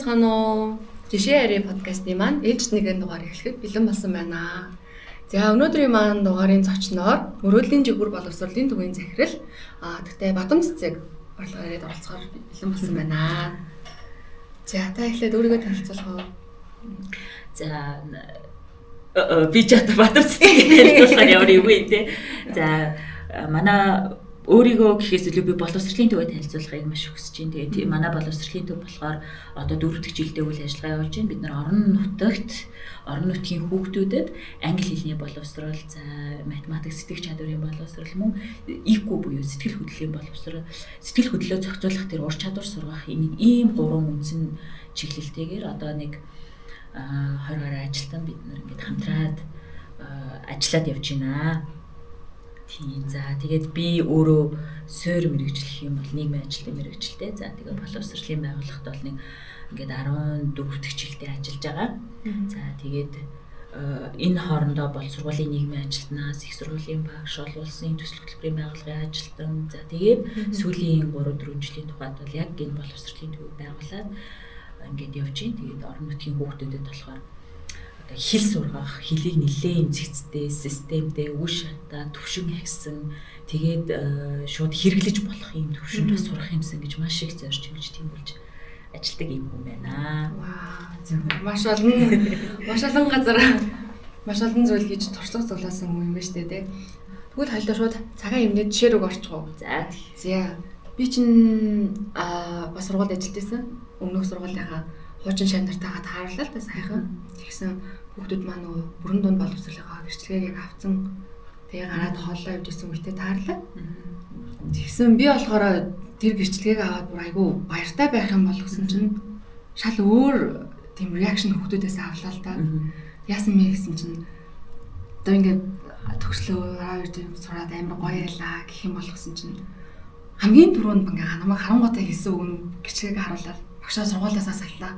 байцгаана уу? Жишээ ярих подкастны маань ээлжид нэгэн дугаар эхлэхэд бэлэн болсон байна. За өнөөдрийн маань дугаарын зочноор мөрөөдлийн жигүүр боловсролын төвийн захирал тэгтээ Бадам цэцэг орлогоор оролцохоор бэлэн болсон байна. За та эхлээд өөрийгөө танилцуулах уу? За би чад Бадам цэцэг танилцуулахаар явъя юу те. За манай өөрийгөө гэхээс илүү би боловсролын төвөд танилцуулахыг маш хүсэж байна. Тэгээд манай боловсролын төв болохоор одоо 4 дахь жилдээ үйл ажиллагаа явуулж байна. Бид нар орон нутгийн хүүхдүүдэд англи хэлний боловсрол, за математик сэтгэх чадварын боловсрол мөн IQ буюу сэтгэл хөдлөлийн боловсрол, сэтгэл хөдлөлөө зохицуулах тэр ур чадвар сургах ийм 3 үндсэн чиглэлтэйгээр одоо нэг 20 гаруй ажилтан бид нар ингээд хамтраад ажиллаад явж байна. Тийм. За тэгээд би өөрөө суур мэрэгчлэх юм бол нийгмийн ажилтны мэрэгчлээ. За тэгээд боловсролын байгууллагт бол нэг ингээд 14 дахь жилдээ ажиллаж байгаа. За тэгээд энэ хоорондоо бол сургуулийн нийгмийн ажилтнаас их сургуулийн багш, улсын төсөл хөтөлбөрийн байгууллагын ажилтан. За тэгээд сүүлийн 3-4 жилийн тухайд бол яг энэ боловсролын төвийг байгуулад ингээд явж байна. Тэгээд орон нутгийн хүүхдүүдэд болохоор хэл сургах, хэлийг нэлээд эмзэгцтэй, системтэй, үе шатаа, төвшин ихсэн, тэгээд шууд хэрэглэж болох юм төвшөнд бас сурах юмсан гэж маш их зорж ингэж тэмүүлж ажилтдаг юм хүн байна. Вау. Маш олон газар маш олон зүйл хийж туршлага зулаасан хүн юм байна шүү дээ. Тэгвэл хоёулаа шууд цагаан юмнээ жишээ рүү орчих уу? За. Би чинь бас сургуульд ажиллаж байсан. Өмнөх сургуулийнхаа хуучин шан нартайгаа таарлаа л та сайхан. Тэгсэн хүүхдүүд маань нөгөө бүрэн дунд боловсролынхаа гэрчлэгийг авцсан. Тэгээ гараад хооллоо явж исэн үедээ таарлаа. Тэгсэн би болохоор тэр гэрчлэгийг аваад бүр айгүй баяртай байх юм бол гэсэн чинь шал өөр тийм реакшн хүүхдүүдээс авлаа л та. Яасан мэ гэсэн чинь одоо ингээд төгслөө 12 жил сураад амар гоё ялаа гэх юм бол гэсэн чинь хамгийн түрүүнд ингээ намайг харангуйтай хэлсэн үг нь гэрчлэгийг харуулаад багшаа сургуулиасаа салтаа.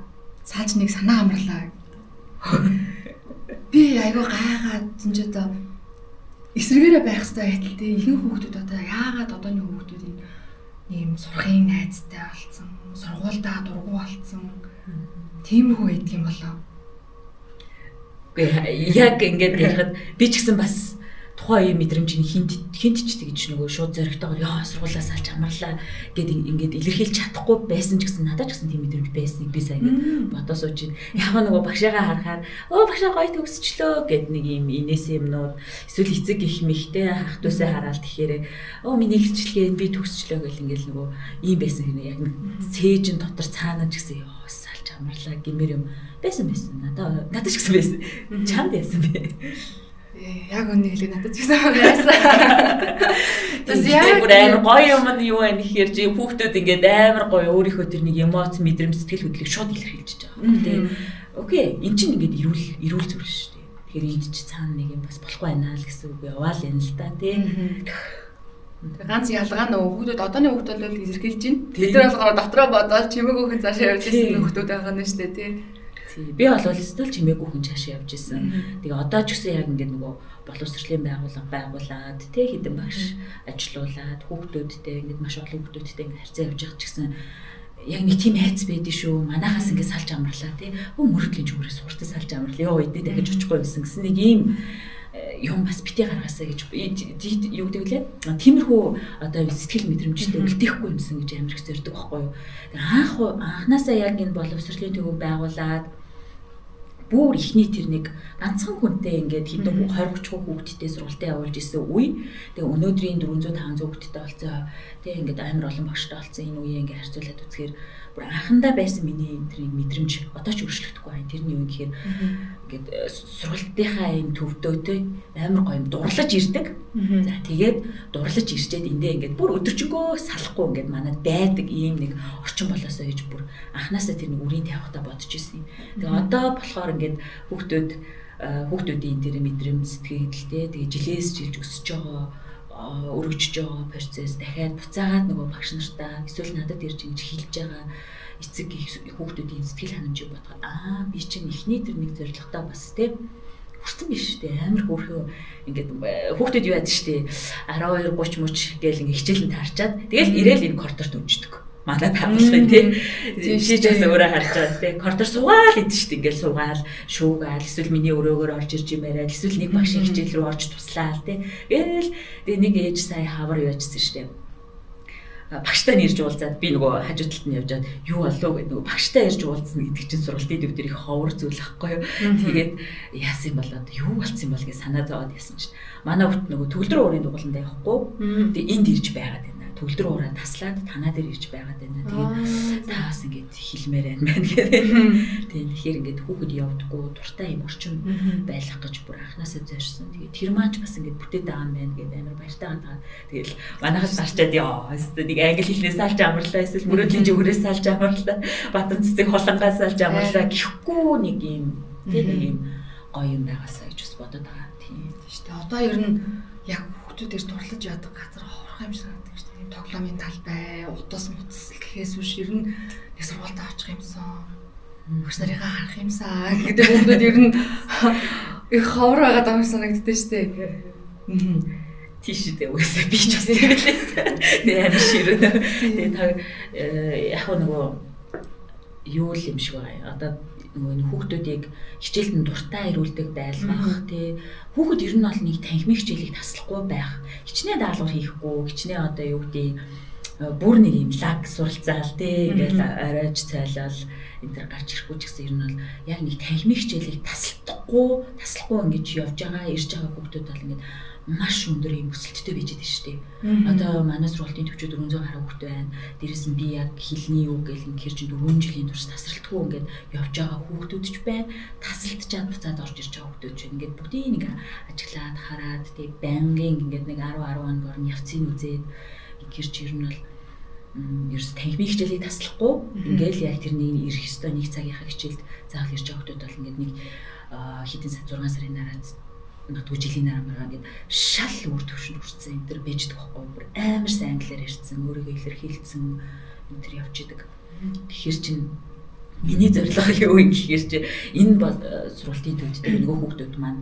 Сааж нэг санаа амарлаа. Би айгүй гайгаад зинж одоо эсрэгээрээ байх хэрэгтэй байталтай ихэнх хүүхдүүд одоо яагаад одооны хүүхдүүд нэг юм сурахын найзтай болсон, сургуульдаа дургу болсон. Тиймэрхүү байдаг юм болоо. Үгүй яг ингээд ярихад би ч гэсэн бас тухайн үеийн мэдрэмжийн хинт ч тэгж нөгөө шууд зоригтойгоор яа сургуулаас алж амарлаа гэд ингээд илэрхийлж чадахгүй байсан ч гэсэн надад ч гэсэн тийм мэдрэмж байсныг би сая ингээд бодоо сууж байна. Яг нөгөө багшаагаа харахаар багшаа гоё төгсчлөө гэд нэг юм инээсэн юмнууд эсвэл эцэг их мэхтэй ах トゥ усаа хараад тэгэхээр миний хичээлгээ би төгсчлөө гэл ингээд нөгөө ийм байсан хэрэг яг цээжин дотор цаанаа ч гэсэн яа салж амарлаа гэмээр юм байсан надад ч гэсэн байсан. Чамд яасан бэ? Яг үнэ хэлээ надад ч гэсэн байсан. Tas яг бүр амар гоё юм юу вэ гэхээр чи хүүхдүүд ингээд амар гоё өөрийнхөө тэр нэг эмоц, мэдрэмж, сэтгэл хөдлөлийг шууд илэрхийлж байгаа. Тийм. Окей, эн чинь ингээд эрүүл зүйл шүү дээ. Тэгэхээр энд чи цаана нэг юм бас болохгүй байна л гэсэн үг яваал юм л та тийм. Ганц ялгаа нөө хүүхдүүд одооны хүүхдүүд бол илэрхийлж байна. Тэр болохоор дотроо бодоод чимээг өөхөн цаашаа явж ирсэн хүүхдүүд байгаа нь шүү дээ тийм. Би бол өстөл чимээгүй хүн цаашаа явж исэн. Тэгээ одоо ч гэсэн яг ингээд нөгөө боловсролын байгууллага байгуулад тэ хэдэн багш ажилуулад хүүхдүүдтэй ингээд маш олон хүүхдүүдтэй ингээд харьцаа явж байгаа ч гэсэн яг нэг тийм айц байдий шүү. Манайхаас ингээд салж амарлаа тий. Мөрөдлийн зүгээрээ суртаа салж амарлаа. Йоо эдээ дахиж очихгүй байсан гэсэн нэг ийм юм бас битээ гаргаасаа гэж юу гэдэг лээ. Тиймэрхүү одоо сэтгэл мэдрэмжтэй үлдээхгүй юмсан гэж амар их зорддог байхгүй юу. Анхнаасаа яг энэ боловсролын төвөг байгуулад бүр ихний тэр нэг ганцхан хүнтэй ингээд хэдэн 20-30 хүүхэдтэй сургалтад явуулж исэн үе. Тэгээ өнөөдрийн 400-500 хүүхэдтэй болцоо. Тэгээ ингээд амар олон багштай болцсон энэ үеийг ингээд харьцуулаад үзэхээр бүр анхандаа байсан миний тэр мэдрэмж одоо ч өөрчлөгдөхгүй байна. Тэрний юу гэхээр ингээд сургалтынхаа энэ төвдөөтэй амар гоё юм дурлаж ирдэг. За тэгээд дурлаж ирчээд эндээ ингээд бүр өдөржингөө салахгүй ингээд манад байдаг ийм нэг орчин болоосоо гэж бүр анханасаа тэр нэг үрийн тавихтаа бодож ирсэн юм. Тэгээ одоо болохоор ингээд хүүхдүүдийн тэр мэдрэмж сэтгэлдээ тэгээ жилээс жилж өсөж байгаа өргөжж байгаа процесс дахиад буцаагаад нөгөө багш нартаа эсвэл надад ирж ингэж хэлж байгаа эцэг хүүхдүүдийн сэтгэл ханамжийг бодоход би чинь ихний тэр нэг зорилготой бас тийм хүрсэн биш үү амар хөөрхөө ингээд хүүхдүүд юу яд штэ 12 30 мөч гээл ингээ хичээлэн таарчаад тэгэл ирээл энэ коридорт өмждөг. манай байгууллагын тий. Чи ч бас өөрөө харж байгаа тий. Коридор суугаал гэдэг шүү дээ. Ингээл суугаал, шуугаал, эсвэл миний өрөөгөр орж ирж юмараа, эсвэл нэг багшийн хичээл рүү орж туслаал тий. Гээл тэгээ нэг ээж сая хавар яажсэн шүү дээ. Багштай нэрж уулзаад би нөгөө хажуу талд нь явжаад юу болов гэдэг нөгөө багштай ирж уулзна гэдэг чинь сургалтын дэвтэр их ховор зүйл ахгүй юу. Тэгээд яасан юм болоод юу болцсон юм бол гэж санаа зовоод ясан чинь манай хүүхд нөгөө төгөлдөр уурын дугууланд явахгүй. Тэгээд энд ирж байгаад байна. Төгөлдөр уураа таслаад танаа дээр ирж байгаад байна. Тэгээд та бас ингэж хэлмээр байна гэдэг. Тэгээд тэгэхээр ингэж хүүхэд явдггүй дуртай юм орчин байлгах гэж бүр анханасаа зорьсон. Тэгээд тэр маань ч бас ингэж бүтээд байгаа юм байна гэдэг амар баяртай байгаа. Тэгэл манайхаас гарчаад яа нэг англи хэлнээс салж амарлаа эсвэл мөрөдлийн зүгээрээс салж амарлаа. Батан цэцэг холонгоос салж амарлаа гэхгүй нэг юм тийм нэг юм гоё юм байгаасаа гэж бас бодоод байгаа. Тийм шүү дээ. Одоо ер нь яг хүүхдүүдээр турлаж яадаг газар ховрох юм шиг санагдаж шүү дээ. Тоглоомын талбай, утас мутас гэхээс биш ер нь нэг сургуультай очих юмсан. Багш нарыгаа харах юмсан гэдэг хүмүүс ер нь их ховор байгаад байгаа юм санагддаг шүү дээ. Тийшээ үгүйсээ би ч бас тийм байлээ. Тэгээ амар ширнэ. Тэгээ та яг нөгөө юу л юм шиг байна. Одоо нөгөө хүүхдүүдийг хичээлд нь дуртай ирүүлдэг байлгах тий. Хүүхэд ер нь бол нэг танхимын хичээлийг таслахгүй байх. Хичнээн даалгавар хийхгүй, хичнээн одоо юу гэдэг бүр нэг юм лаг суралцаал тий. Ингээл арайж цайлал энэ төр гарч ирэхгүй ч гэсэн ер нь бол яг нэг танхимын хичээлийг таслахгүй ингэж явж байгаа, ирж байгаа хүүхдүүд бол ингээд маш өндөр юм өсөлттэй байж байгаа шүү дээ. Одоо манай сургуулийн төвчүүд 400 гаруй хүүхэд байна. Дээрээс нь би яг хэлний үг гэл ингэхэр чинь 4 жилийн турш тасралтгүй ингээд явж байгаа хүүхдүүд ч байна. Тасралтчаад буцаад орж ирж байгаа хүүхдүүд ч ингээд бүгдийг нэг ажиглаад хараад тий бангийн ингээд нэг 10 хоногор нь явцын үзээд ингэхэр чи ер нь бол ерөөс танхимын хичээлийг таслахгүй ингээл яг тэрний ирэх ёстой нэг цагийнхаа хичээлд заавал ирж байгаа хүүхдүүд бол ингээд нэг хэдэн 6 сарын дараад магадгүй жилийн дараа ингээд шал үр төвшөнд хүрсэн энэ төр бэждэг байхгүй бүр амар сайн англиар ярьсан өөрийгөө илэрхийлсэн энэ төр явж идэг. Тэгэхээр чин миний зорилго юу юм гэхээр чи энэ бол сургалтын төвд нөгөө хүүхдүүд маань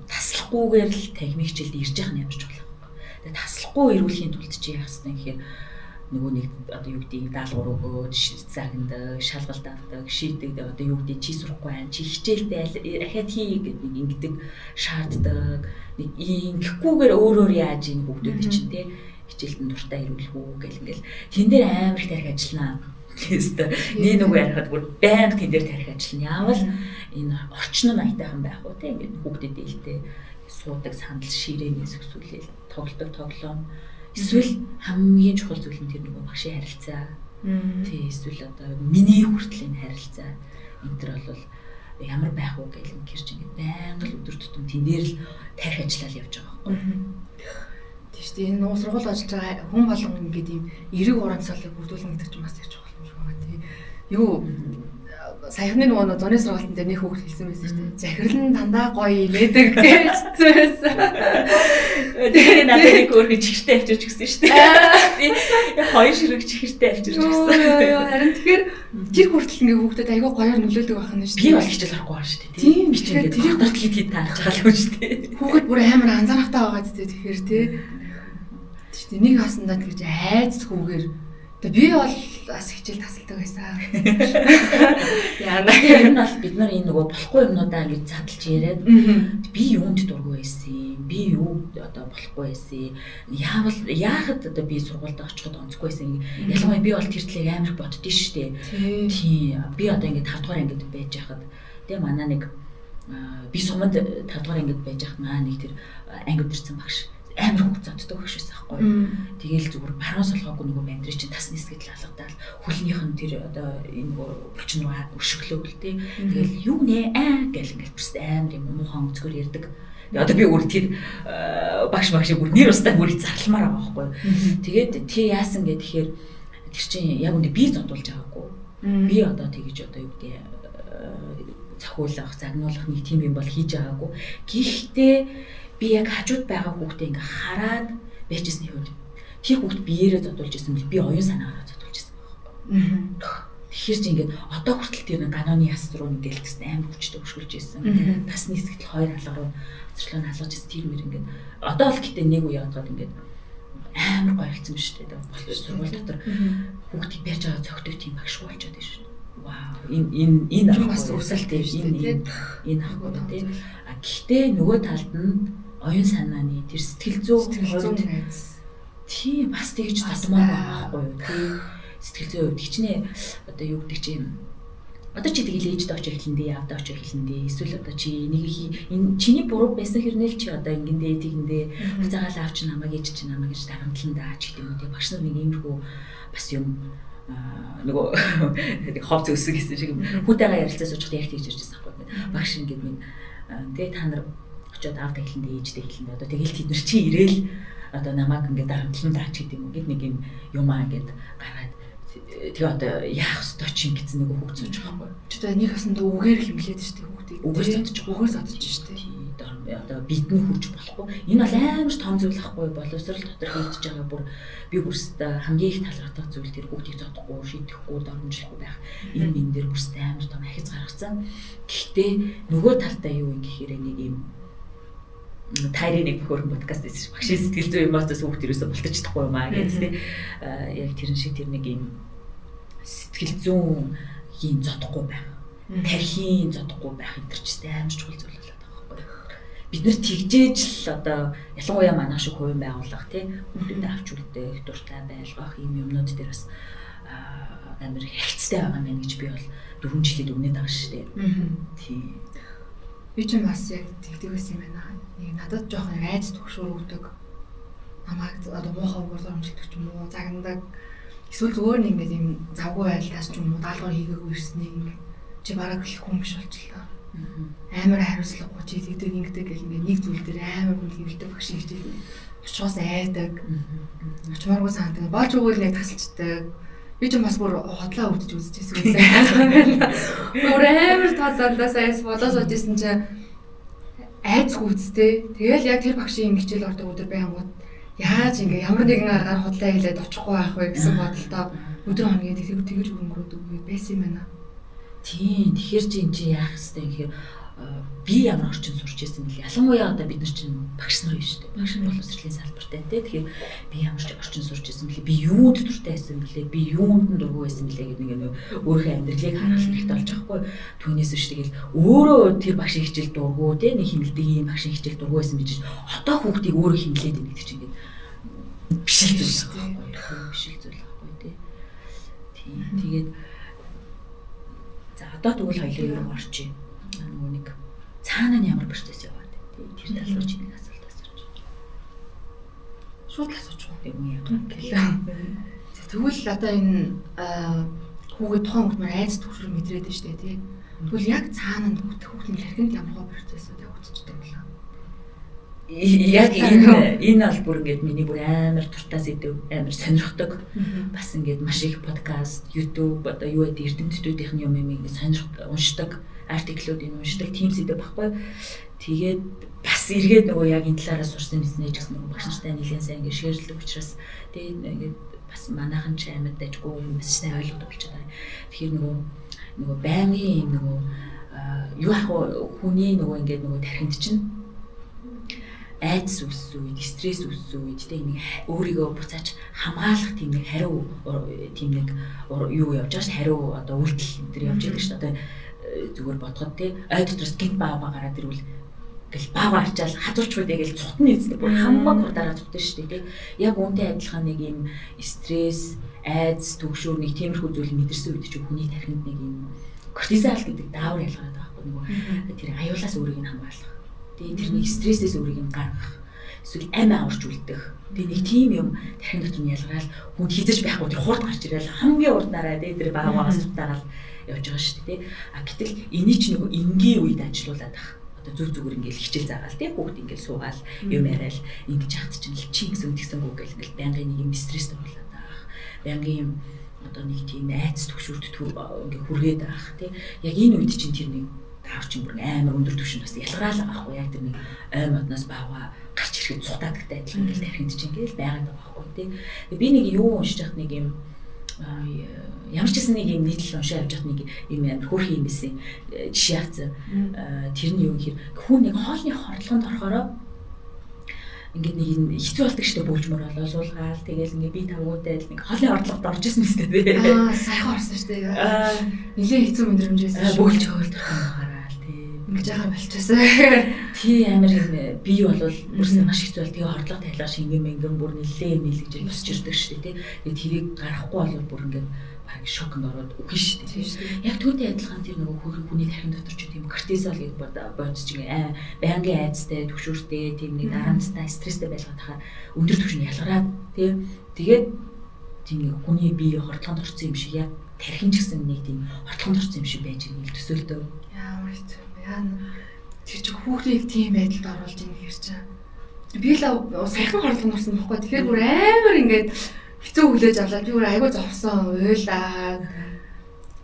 таслахгүйгээр л танхимын хичээлд ирж байгаа нь ямарч болох. Тэгээ таслахгүй ирүүлэхийн тулд чи яах ёстой гэхээр нөгөө нэг одоо юу гэдэг даалгавар өгөөд загнадаг, шалгалт авдаг, шийдэг одоо юу гэдэг чи сурахгүй байна, чи хичээлдээ ахаад хий гэдэг нэг ингэдэг шаарддаг. Нэг ингэхгүйгээр өөр яаж ийн бүгдүүд чинь тий хичээлд нь дуртай ирүүлэх үү гэл ингээл тэн дээр амар их тарих ажиллана. Тэстэ нэг нүг ярихад бүр байнга тэн дээр тарих ажиллана. Яавал энэ орчин нь аятайхан байх уу тий ингээд бүгдээ дээлтэй суудаг сандал ширээнээс өсвөлээ тоглоом. Эсвэл хамгийн чухал зүйл нь тэр нөгөө багшийн харилцаа. Тий эсвэл одоо миний хүртлийн харилцаа. Энэ төр бол ямар байх уу гэх юм гэрч ингэ байнга л өдөр тутам тэн дээр л тарих ажиллал явж байгаа байхгүй. Тий шүү дээ. Энэ нуу сургууль ажиллаж байгаа хүн болгон ингэдэг юм эрэг урамсгалыг бүрдүүлнэ гэдэг чинь бас яг чухал юм шиг байна тий. Юу саяхны нөгөө зуны сургалтын дээр нэг хүүхэд хэлсэн байсан шүү дээ. Захирал нь дандаа гоё илээдэг гэж хэлсэн. Тэгээ надад нэг өөр чихэртэй авчирч гисэн шүү дээ. Би хоёр ширэг чихэртэй авчирч гисэн. Харин тэгэхээр тэр хүртэл ингээ хүүхдэд айгүй гоёор нөлөөлдөг байх нь шүү дээ. Би бол хичээл орохгүй байна шүү дээ. Тийм би чинь тэрийг хүртэл хэд таарч байгаа юм шүү дээ. Хүүхэд бүр амар анзаарахтай байгаа зү тэгэхээр тий. Тий нэг хасандаа тэгж айцгүйгээр би бол бас хичээл тасалдаг байсан. Яна энэ бол бид нар энэ нөгөө болохгүй юмнуудаа ингэж задлж яриад би юунд дургүй байсан. Би юу одоо болохгүй байсан. Яагаад одоо би сургуульд очиход онцгүй байсан. Ялангуяа би бол тэр талыг амар боддөө шүү дээ. Тийм. Би одоо ингэж 5 дугаар ангид байж хахад тэгээ манай нэг би суманд 5 дугаар ангид байж хахад маа нэг тэр ангид ирсэн багш амар хөвг зоддог багш байсан байхгүй. Тэгээл зүгээр баруун солгоогүй нөгөө мандрын чинь тасны хэсгэд л алгадаал хөлнийх нь тэр одоо энэ булчин руу өшөглөв л тээ. Тэгээл юу нэ гэл ингээл бүс амар юм муухан өнцгөр ярддаг. Одоо би өөр тэр багш бүр нэр устаа бүрий зарламаар байгаа байхгүй. Тэгээд тий яасан гэхээр тэр чинь яг үндэ би зодуулж байгаагүй. Би одоо тэгэж одоо юу гэдэг цохиулах, загнуулах нэг тийм юм бол хийж байгаагүй. Гэхдээ би яг хажууд байгаа хүүхдээ ингээ хараад байжсны хувьд тэр хүүхд биеэрээ зодуулж исэн бил би оюун санаагаар зодуулж исэн байхгүй. Тэгэхээр чи ингээд одоо хүртэл тэр ганоны яс руу нэг гэлтсэн амар хүчтэй өшгөлж исэн. Тасны хэсэгт хоёр алга руу ацрлаа налгаж исэн тэр мэр ингээд одоо л гэтээ нэг үе яваад ингээд амар гоё хэлсэн шүү дээ. Болохоор сургууль дотор хүүхдийг барьж байгаа цогтөг тийм багш болчиход байна шүү. Вау. Энэ бас өсөлттэй шүү дээ. Энэ ахгүй тий. А гэхдээ нөгөө талд нь оюун санааны тэр сэтгэл зүйн найз тийм бас тэгж татмаа байхгүй юу тий. Сэтгэл зүйн хувьд хичнээн одоо юу гэдэг чинь одоо чи тэгэл ээжд очиж эхлэндээ явдаа очиж эхлэндээ эсвэл одоо чи нэг энэ чиний буруу байсан хэрнээ л чи одоо ингэндээ тэгэндээ буцаагаал авч намайг ээж чи намайг гэж дарамтлан даач гэдэг юм тий. Багш нар нэг иймэрхүү бас юм нөгөө хов зөсөг гэсэн шиг хүүтэйгээ ярилцаа суучихад яг тэгж ирж байсан байхгүй. Багш ингээд нэг тэгээ та нар очиод авдаа эхлэндээ ээждээ эхлэндээ одоо тэгэл тэд нар чи ирээл одоо намайг ингээд дарамтлан даач гэдэг юм гээд нэг юм ингээд гаргаад тэгээ одоо яах ёстой ч ингэсэн нэг хүүхд сууж байгаа байхгүй. Ч одоо нэг хасанд үгээр хэмлээд шүү дээ хүүхдийг. Үгээр содож шүү дээ. Одоо бидний хурж болохгүй. Энэ бол амар том зүйл ахгүй боловсрал дотор хийгдэж байгаа бүр би бүрстээ хамгийн их талархдаг зүйл тэр хүүхдийг зодохгүй, шийдэхгүй, доромжлохгүй байх. Энэ минь дээр бүрстээ амар том ахиц гаргацсан. Гэхдээ нөгөө талдаа юу юм гэхээр нэг юм тайрын нэг хөрөн подкаст гэсэн багш сэтгэл зүйн эмоцоос хүүхд төрөөсө болтож чадахгүй юм аа гэж тийм яг тэрэн шиг тэр нэг юм сэтгэл зүйн хийн зодохгүй байх. Тархийн зодохгүй байх энэ төр ч амар чухал зүйл болоод байгаа байхгүй. Бид нэр тэгжээж л одоо ялангуяа манай шиг хувийн байгууллага тийм хүүхдэд авч үлдээх, дуртай байлгах ийм юмнууд дээр бас амар хэрэгцтэй байгаа юм гэж би бол 4 жилийн өмнөд байгаа шүү дээ. Тийм. Би ч бас яг тэгдэг байсан юм байна. Нэг надад жоохон айц төгшөр өгдөг. Намайг одоо муухай үгээр зурмжилдаг ч юм уу, загнадаг. Эсвэл зүгээр нэг ингээд юм завгүй байлдаас ч юм уу даалгавар хийгээгүй ирснийг чи бараг л хүн биш болчихлоо. Амар хариуцлагагүй чи тэгдэг ингэдэг гэх ингээд нэг зүйл дээр амар хүн хөвөлдөг багш хичээл. Очоос айдаг. Очмааргүй санагдав. Болж өгөөл нэг тасалчдаг. Би ч бас бүр хотлоо өвдөж үзчихсэн юм байна. Өөр амар тацаандаас айс болоос очижсэн чинь айц гүцтэй. Тэгэл яг тэр багшийн хичээл ордог өдөр байнгут яаж ингээ ямар нэгэн аргаар хотлоо хэлээд очихгүй байх вэ гэсэн бодолтой өдөр хоногийн тэгж өнгөрөөдөг байсан юм байна. Тийм. Тэгэхээр чи яах хэвтэй гэхээр би ямар орчин сурч ирсэн бэл ялангуяа одоо бид нар чинь багш нар биш үү? Багш нар боловсролын салбартай тий. Тэгэхээр би ямар орчин сурч ирсэн бэлээ би юунд дуртай байсан бэлээ би юунд дургүй байсан бэлээ гэдэг нэг өөрийнхөө амьдралыг харах хэрэгтэй болж байгаа хгүй. Түүнээс биш тэгэл өөрөө тэр багшийн хичээл дургүй тий нэг хинэлдэг юм багшийн хичээл дургүй байсан гэж одоо хүүхдийг өөрөө хинэлээд байна гэдэг чинь ингээд бишэл зүйл байхгүй. Бишэл зүйл байхгүй тий. Тийм. Тэгээд за одоо тэгвэл хоёулаа юу орчих нөгөө нэг цаана нь ямар процесс яваад тийм тэр тал руу чи нэг асуулт асууж. Шууд асууж байгаа юм яг гэлээ. Тэгвэл одоо энэ хүүгээ тухайн хүмүүс айц төвшөр мэдрээд байна шүү дээ тийм. Тэгвэл яг цаана нь хүүхдийн хэрхэнд ямар процессыг явагдчихдаг юм бэ? Яг энэ бол бүр ингээд миний бүр амар туртаа сэдв амар сонирхдаг. Бас ингээд маш их подкаст, YouTube одоо юу гэдэг эрдэмтдүүдийн юм ингээд сонирхдаг, уншдаг, артиклуудыг уншдаг тийм сэдв баггүй. Тэгээд бас эргээд нөгөө яг энэ талаараа сурсан нэснэ ч гэсэн нөгөө багш нартай нэлээд сайн ингээд шеэрлдэг учраас тэгээд ингээд бас манайхан ч амьд дайггүй юм бас сайн ойлгох болчиход байна. Тэгэхээр нөгөө байнгын нөгөө юу ах хүний нөгөө ингээд нөгөө тархинд чинь айдас үссэн үед, стресс үссэн үед тийм нэг өөрийгөө буцааж хамгаалах тийм нэг хариу тийм нэг юу явж байгаа ш хариу одоо үйлдэл энэ төр явж байгаа ш одоо зүгээр бодоход тий ой дотроос гинт баага гараад ирвэл гэл баага арчаал хазуурчгүй тэгэл цутны эзэн бүр хамаагүй дараа цутна ш тий яг үүнтэй адилхан нэг юм стресс, айдас, төгшөөр нэг тиймэрхүү зүйл мэдэрсэн үед ч хүний тархинд нэг юм кортизол гэдэг даавар ялгараад байгаа байхгүй нөгөө тэр аюулаас өөрийг нь хамгаалах. Тэгээ тэрний стрессээс өөрийг нь гаргах. Эсвэл амь аварч үлдэх. Тэгээ нэг тийм юм тархин дотор нь ялгаал хүн хизэж байхгүй тэр хурд гарч ирэл хамгийн урднараа тэр баагаас тутаагаал явж байгаа шүү дээ. А гэтэл энийг ч нөгөө энгийн үед ажилуулад ах. Одоо зүг зүгээр ингээл хичээл заагаал тий хүүхд ингээл суугаал юм яриад ингэж хат чинь л чи гэсэн тэгсэнгүү гэл ингээл байнгын нэг юм стресс оруулаад ах. Байнгын юм одоо нэг тийм айц төгшөрт ингээ хүргээд ах тий. Яг энэ үед чинь тэр нэг тавчин бүр амар өндөр түвшинд бас ялгараал байгаа байхгүй яг тэр нэг ой модноос баава гарч ирэхэд цутаадагтай адилхан ингээл тархинд чинь ингээл байгаад байгаа байхгүй тий. Би нэг юу уншиж хат нэг юм ямар ч гэсэн нэг юм нийтлэл уншаа явж хат нэг юм амар хөөрхөн юм байсан жишээ авсан. Тэр нь юу гэхээр хүн нэг хоолны хордлогонд орохороо ингээд нэг юм хэцүү болдог штэ бөөлжмөр болоо суулгаал тэгэл ингээд би тавгуутай нэг холын орлогод орж исэн мэт тий. Сайхан орсон штэ. Нилээ хэцүү мэдрэмжээс бөөлж хөөлдөх юм хараа тий. Ингээд жаахан болчихсон. Тий амар юм би бол бүрсэн маш хэцүү бол тэгээ хордлого тайлгаа шингэн мэнгэн бүр нилээ мэлгэж босч ирдэг штэ тий. Тэгээ тэрийг гарахгүй бол бүр ингээд шокнд ороод үгүй шүү дээ. Яг түүнтэй адилхан тэр нөгөө хүний тархин дотор ч тийм кортизол гэдэг бодис чинь байнгын айцтай, төвшөртэй, тийм нэг дарамттай, стресстэй байлгаад хаа өндөр түвшинд ялгараад тийм тэгээд тийм нэг хүний бие хордлогонд орсон юм шиг яг тархин ч гэсэн нэг тийм хордлогонд орсон юм шиг байж байгаа төсөөлтөө. Ямар хэцүү яа. Тэр чинь хүүхдийг тийм байдалд оруулж ийн гэхэр чинь би л сайхан хордлогонд орсон байхгүй. Тэгэхээр бүр амар ингээд хэцүү хүлээж авлаа. Би бүр айгүй зовсон, уйлаад.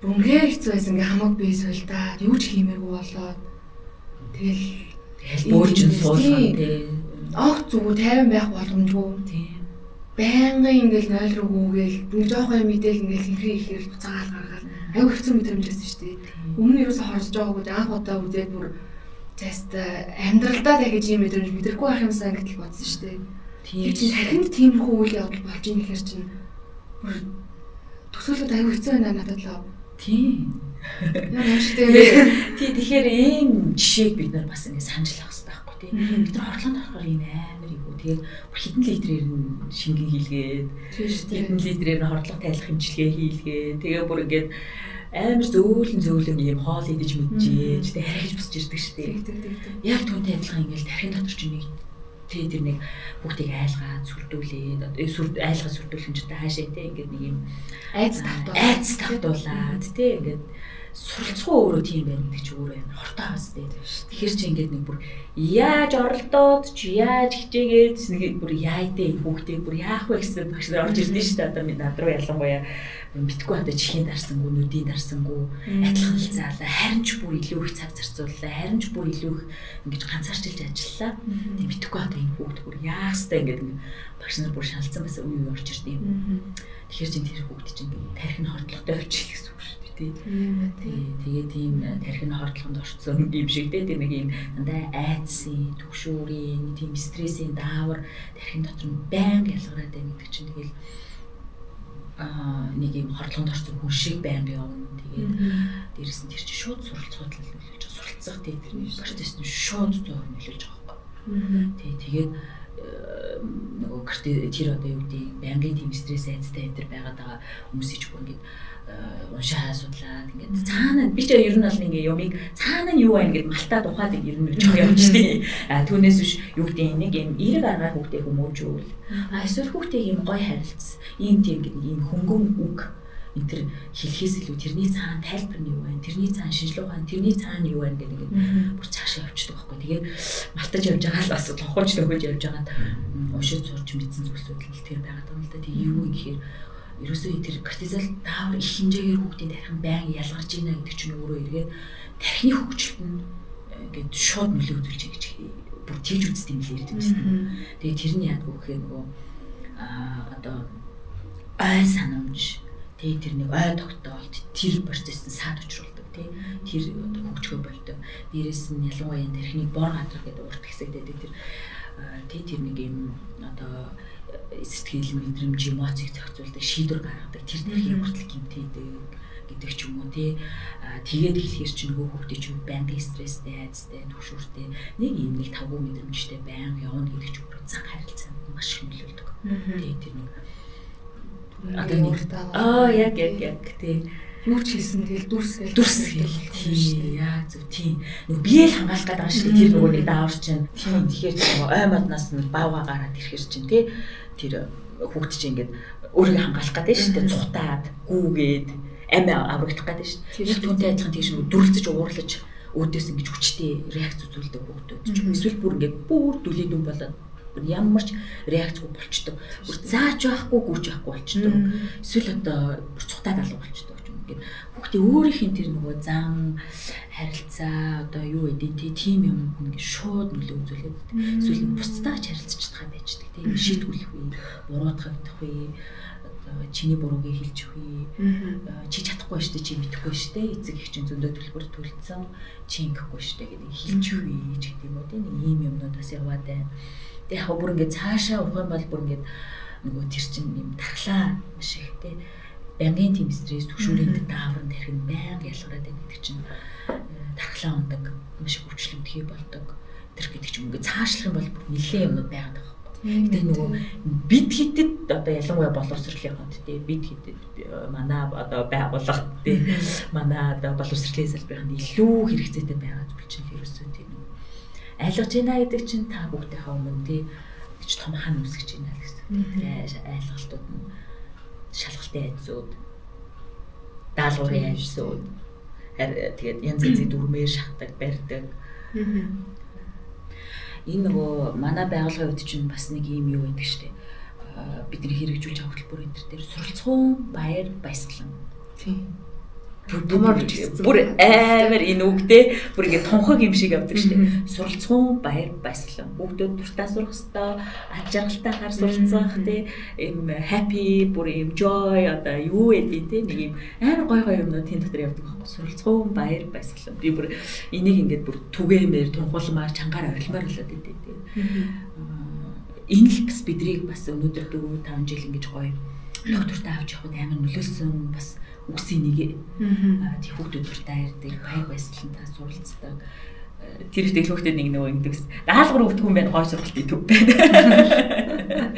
Үнгээр хэцүү байсан. Ингээ хамаг бие суйлдаад, юу ч хиймээргүй болоод. Тэгэл бөөлжин суулган тий. Ах зүгөө 50 байх боломжгүй. Тийм. Байнгын ингээл 0 руу гүгээл нэг жоохон юм идэл ингээл ихрээ ихээр буцаагаал гаргаад айгүй хэцүү мэдрэмжсэн шүү дээ. Өмнө нь юусаа хорж байгаагүй анх удаа үзээд бүр тест амьдралдаа дахиж ийм мэдрэмж мэдрэхгүй байх юмсан гэдэл бодсон шүү дээ. Тийм чинь тархинд тиймэрхүү үйл явдал болж ийн гэхэр чинь бүр төсөөлөд аюу хэцүү байна надад л. Тийм. Яа шигтэй. Тий тэгэхээр ийм жишээг бид нар бас ингэ санджлах хэрэгтэй байхгүй тий. Бид нар хорлоонд орохоор ийм амар юу. Тэгээд хэдэн литрээр нь шингэн хийлгээд хэдэн литрээр нь хордлого тайлах хэмжлэгээ хийлгээд тэгээ бүр ингээд амар зөөлөн ийм хоол идэж мэдчихэж тэгээ харихж босч ирдэг шүү дээ. Яг түүнтэй адилхан ингээл тархин дотор чинь нэг тий тэр нэг хүүхдийг айлгаад сүрдүүлээд айлгаа сүрдүүлэх юм чи та хаашаа тий ингээд нэг юм айц тавтуулаад тий ингээд суралцгүй өөрөө тийм байна гэдэг чи өөрөө амар хортой хас тий. Тэгэхээр чи ингээд нэг бүр яаж оролдоод чи яаж хичээгээд нэг бүр яайдээ хүүхдийг бүр яах вэ гэсэн багш нар орж ирдэ шүү дээ. Одоо минь над руу ялангуяа битгүй одоо чихийн дарсангүй нүдийн дарсангүй адилхан л заалаа. Харин ч бүр илүү их цаг зарцууллаа. Харин ч бүр илүү их ингэж ганцаарчилж ажиллалаа. Тийм битгүй одоо энэ хүүхд бүр яах вэ ингээд багш нар бүр шалцсан бас үе орж ирдэ юм. Тэгэхээр чинь тэр хүүхд чинь ингээд тархин хордлоготой болчих гэсэн үг шүү дээ. Тий. Тэгээд тийм тархин хордлогонд орцсон юм шиг дээ. Тэр нэг юм дандаа айдсын, түгшүүрийн, тийм стрессийн даавар тархин дотор нь байнга ялгараад байна гэдэг чинь тэгэл нэг юм хордлогонд орсон хүн шиг байнга явна. Тэгээд дээрэс нь тэр чинь шууд суралцахад л нөлөөлж байгаа. Суралцах тий тэр процесс нь шууд зөөр нөлөөлж байгаа байхгүй. Тэгээд нөгөө тэр одоо юу гэдэг байнгын тийм стресс айцтай энэ төр байгаад байгаа хүмүүсийг ч бүр ингээд уншаа судлаад ингээд цаана би ч ер нь бол ингээ юмыг цаана нь юу вэ ингээд малтаад ухаад ер нь жоо явчихдیں۔ Түүнээс биш юу гэдэг нэг юм эерэг аргаар хүүхдээ хүмүүжүүл. Эсвэл хүүхдээ юм гой харилцсан. Ийм тийм гэдэг ийм хөнгөн үг энэ төр хэлхээс илүү тэрний цаана тайлбар нь юу вэ? Тэрний цаана шинжилгээ ухаан, тэрний цаана юу вэ гэдэг ингээд бүр цаашаа явчихдаг байхгүй. Тэгээд малтаж явж байгаа л бас тохиолж төгөж явж байгаа уншиж сурч мэдсэн зүйлсүүд л тэр байгаад байгаа юм л да. Тэгээ юу вэ гэхээр ерөөсөө тэр кортизол даавар их хэмжээгээр хүүхдийн тархин байнга ялгарч ийна гэдэг чинь өөрөө эргээд тархины хөгжилт нь ингээд шууд нөлөө үзүүлж байгаа гэж бүр тийж үздэг юм лээ гэдэг юм. Тэгээ тэр нь яадаг вэ гэхээр нөгөө одоо ой санамж тэгээ тэр нэг ой тогтоолт тэр процесс нь саад учруулдаг тий. Тэр одоо хөгжгөө болдог. Дээрээс нь ялангуяа тархиныг бор гадар гэдэг урт хэсэгтэй тэр нэг юм одоо сэтгэл мэдрэмж эмоцийг зохицуулдаг шийдвэр гаргадаг тэр тархины хүртэл гэмтээдэг гэдэг ч юм уу тий. Тэгээд эхлэхэр чинь нөгөө хүүхдээ чинь байнгын стресстэй, айцтай, түгшүүртэй нэг юм нэг тавгүй мэдрэмжтэй байнга явна гэдэг ч өөрөө цаг харилцаанд маш их нөлөөлдөг. Тэгээд тэр нэг одоо нэг яг тий юу ч хийсэн тэгэл дүрс гэл тий яа зөв тий нөгөө бие л хамгаалах гэдэг шүү дээ. Тэр нөгөө нэг даавар чинь тий тэгэхээр нөгөө ой моднаас нь баавга гараад ирэхэр чинь тий тэр хүүхд чинь ингээд өөрийгөө хамгаалах гэдэг шүү дээ. Цухтаад гүүгээд амиа аврагдах гэдэг шүү дээ. Яг түүнтэй адилхан тийш нөгөө дүрлцэж уурлаж өөдөөс ингэж хүчтэй реакц үзүүлдэг хүүхдүүд ч эсвэл бүр ингээд бүр дүлээдүү болоод ямар ч реакцгүй болчдөг. Бүр зааж байхгүй гүйж байхгүй болчдөг. Эсвэл одоо бүр цухтаад алга болчдөг. Хүүхдээ өөрийнх нь тэр нөгөө зан харилцаа одоо юу гэдэг тийм юм ингээд шууд нөлөө үзүүлээд эсвэл бусдаа ч харилцаж чадхаа байждаг тийм шийтгүүлэх үе буруутгах үе одоо чиний бурууг хэлж үе чи чадахгүй штэ чи мэдэхгүй штэ эцэг их чинь зөндөө төлбөр төлсөн чи ингэхгүй штэ гэдэг хэлж үе ч гэдэг юм уу тийм ийм юмнууд бас яваад байна. Тэг яг бүр ингээд цаашаа урах юм бол бүр ингээд нөгөө тэр чинь юм тархлаа маш их тий. Бангийн тийм стресс төгшүүрийн дааврын тархин байнга ялгараад байдаг чинь тархлаа ундаг, маш их өвчлөлтхий болдог. Тэр гэдэг чинь ингээд цаашлах юм бол бүр нэлээд юмнууд байгаад байгаа. Гэтэ нөгөө бид хитэд одоо ялангуяа боловсролын хонд тий бид хитэд манай одоо байгууллага тий манай одоо боловсролын салбарт илүү хэрэгцээтэй байгаа зүйл чинь ерөөсөө тийм үү айлгаж байна гэдэг чинь та бүгдийнхээ өмнө тий гэж том хан үсгэж байна л гэсэн. Тэгээ айлгалтууд нь шалгалтын айдсууд даалгаврын айдсууд тэгээд янз янзын дүрмээр шахдаг барьдаг. Энэ нөгөө манай байгууллагын үед чинь бас нэг юм юу байдаг штеп. Бидний хэрэгжүүлж авах хөтөлбөр энэ төр суралцсан баяр баясгалан. Тийм. Бүр амар энэ үгтэй бүр ингэ тунхаг юм шиг авдаг штеп. Суралцсан баяр баясгалан. Бүгдөө дуртай сурах хэвээр аж аргалтайгаар суралцах тий юм happy бүр юм joy одоо юу эдий тий нэг юм амар гой юмнууд тийм дотор явдаг байхгүй. Суралцсан баяр баясгалан. Би бүр энийг ингээд бүр түгээмээр тунхуулмаар чангаар орилмоор болоод идэв тий. Энэ л бас бидрийг бас өнөөдөр 4-5 жил ингэж гоё доктортай авч явахад амар нөлөөлсөн бас үгсийн нэг тий хүүхдүүд дуртай ярьдаг баяр баясгалантай суралцдаг. Тэр их хөөхтэй нэг нөгөө ингэдэг даалгавар өгдөг юм байна гой сургалт идэв байна.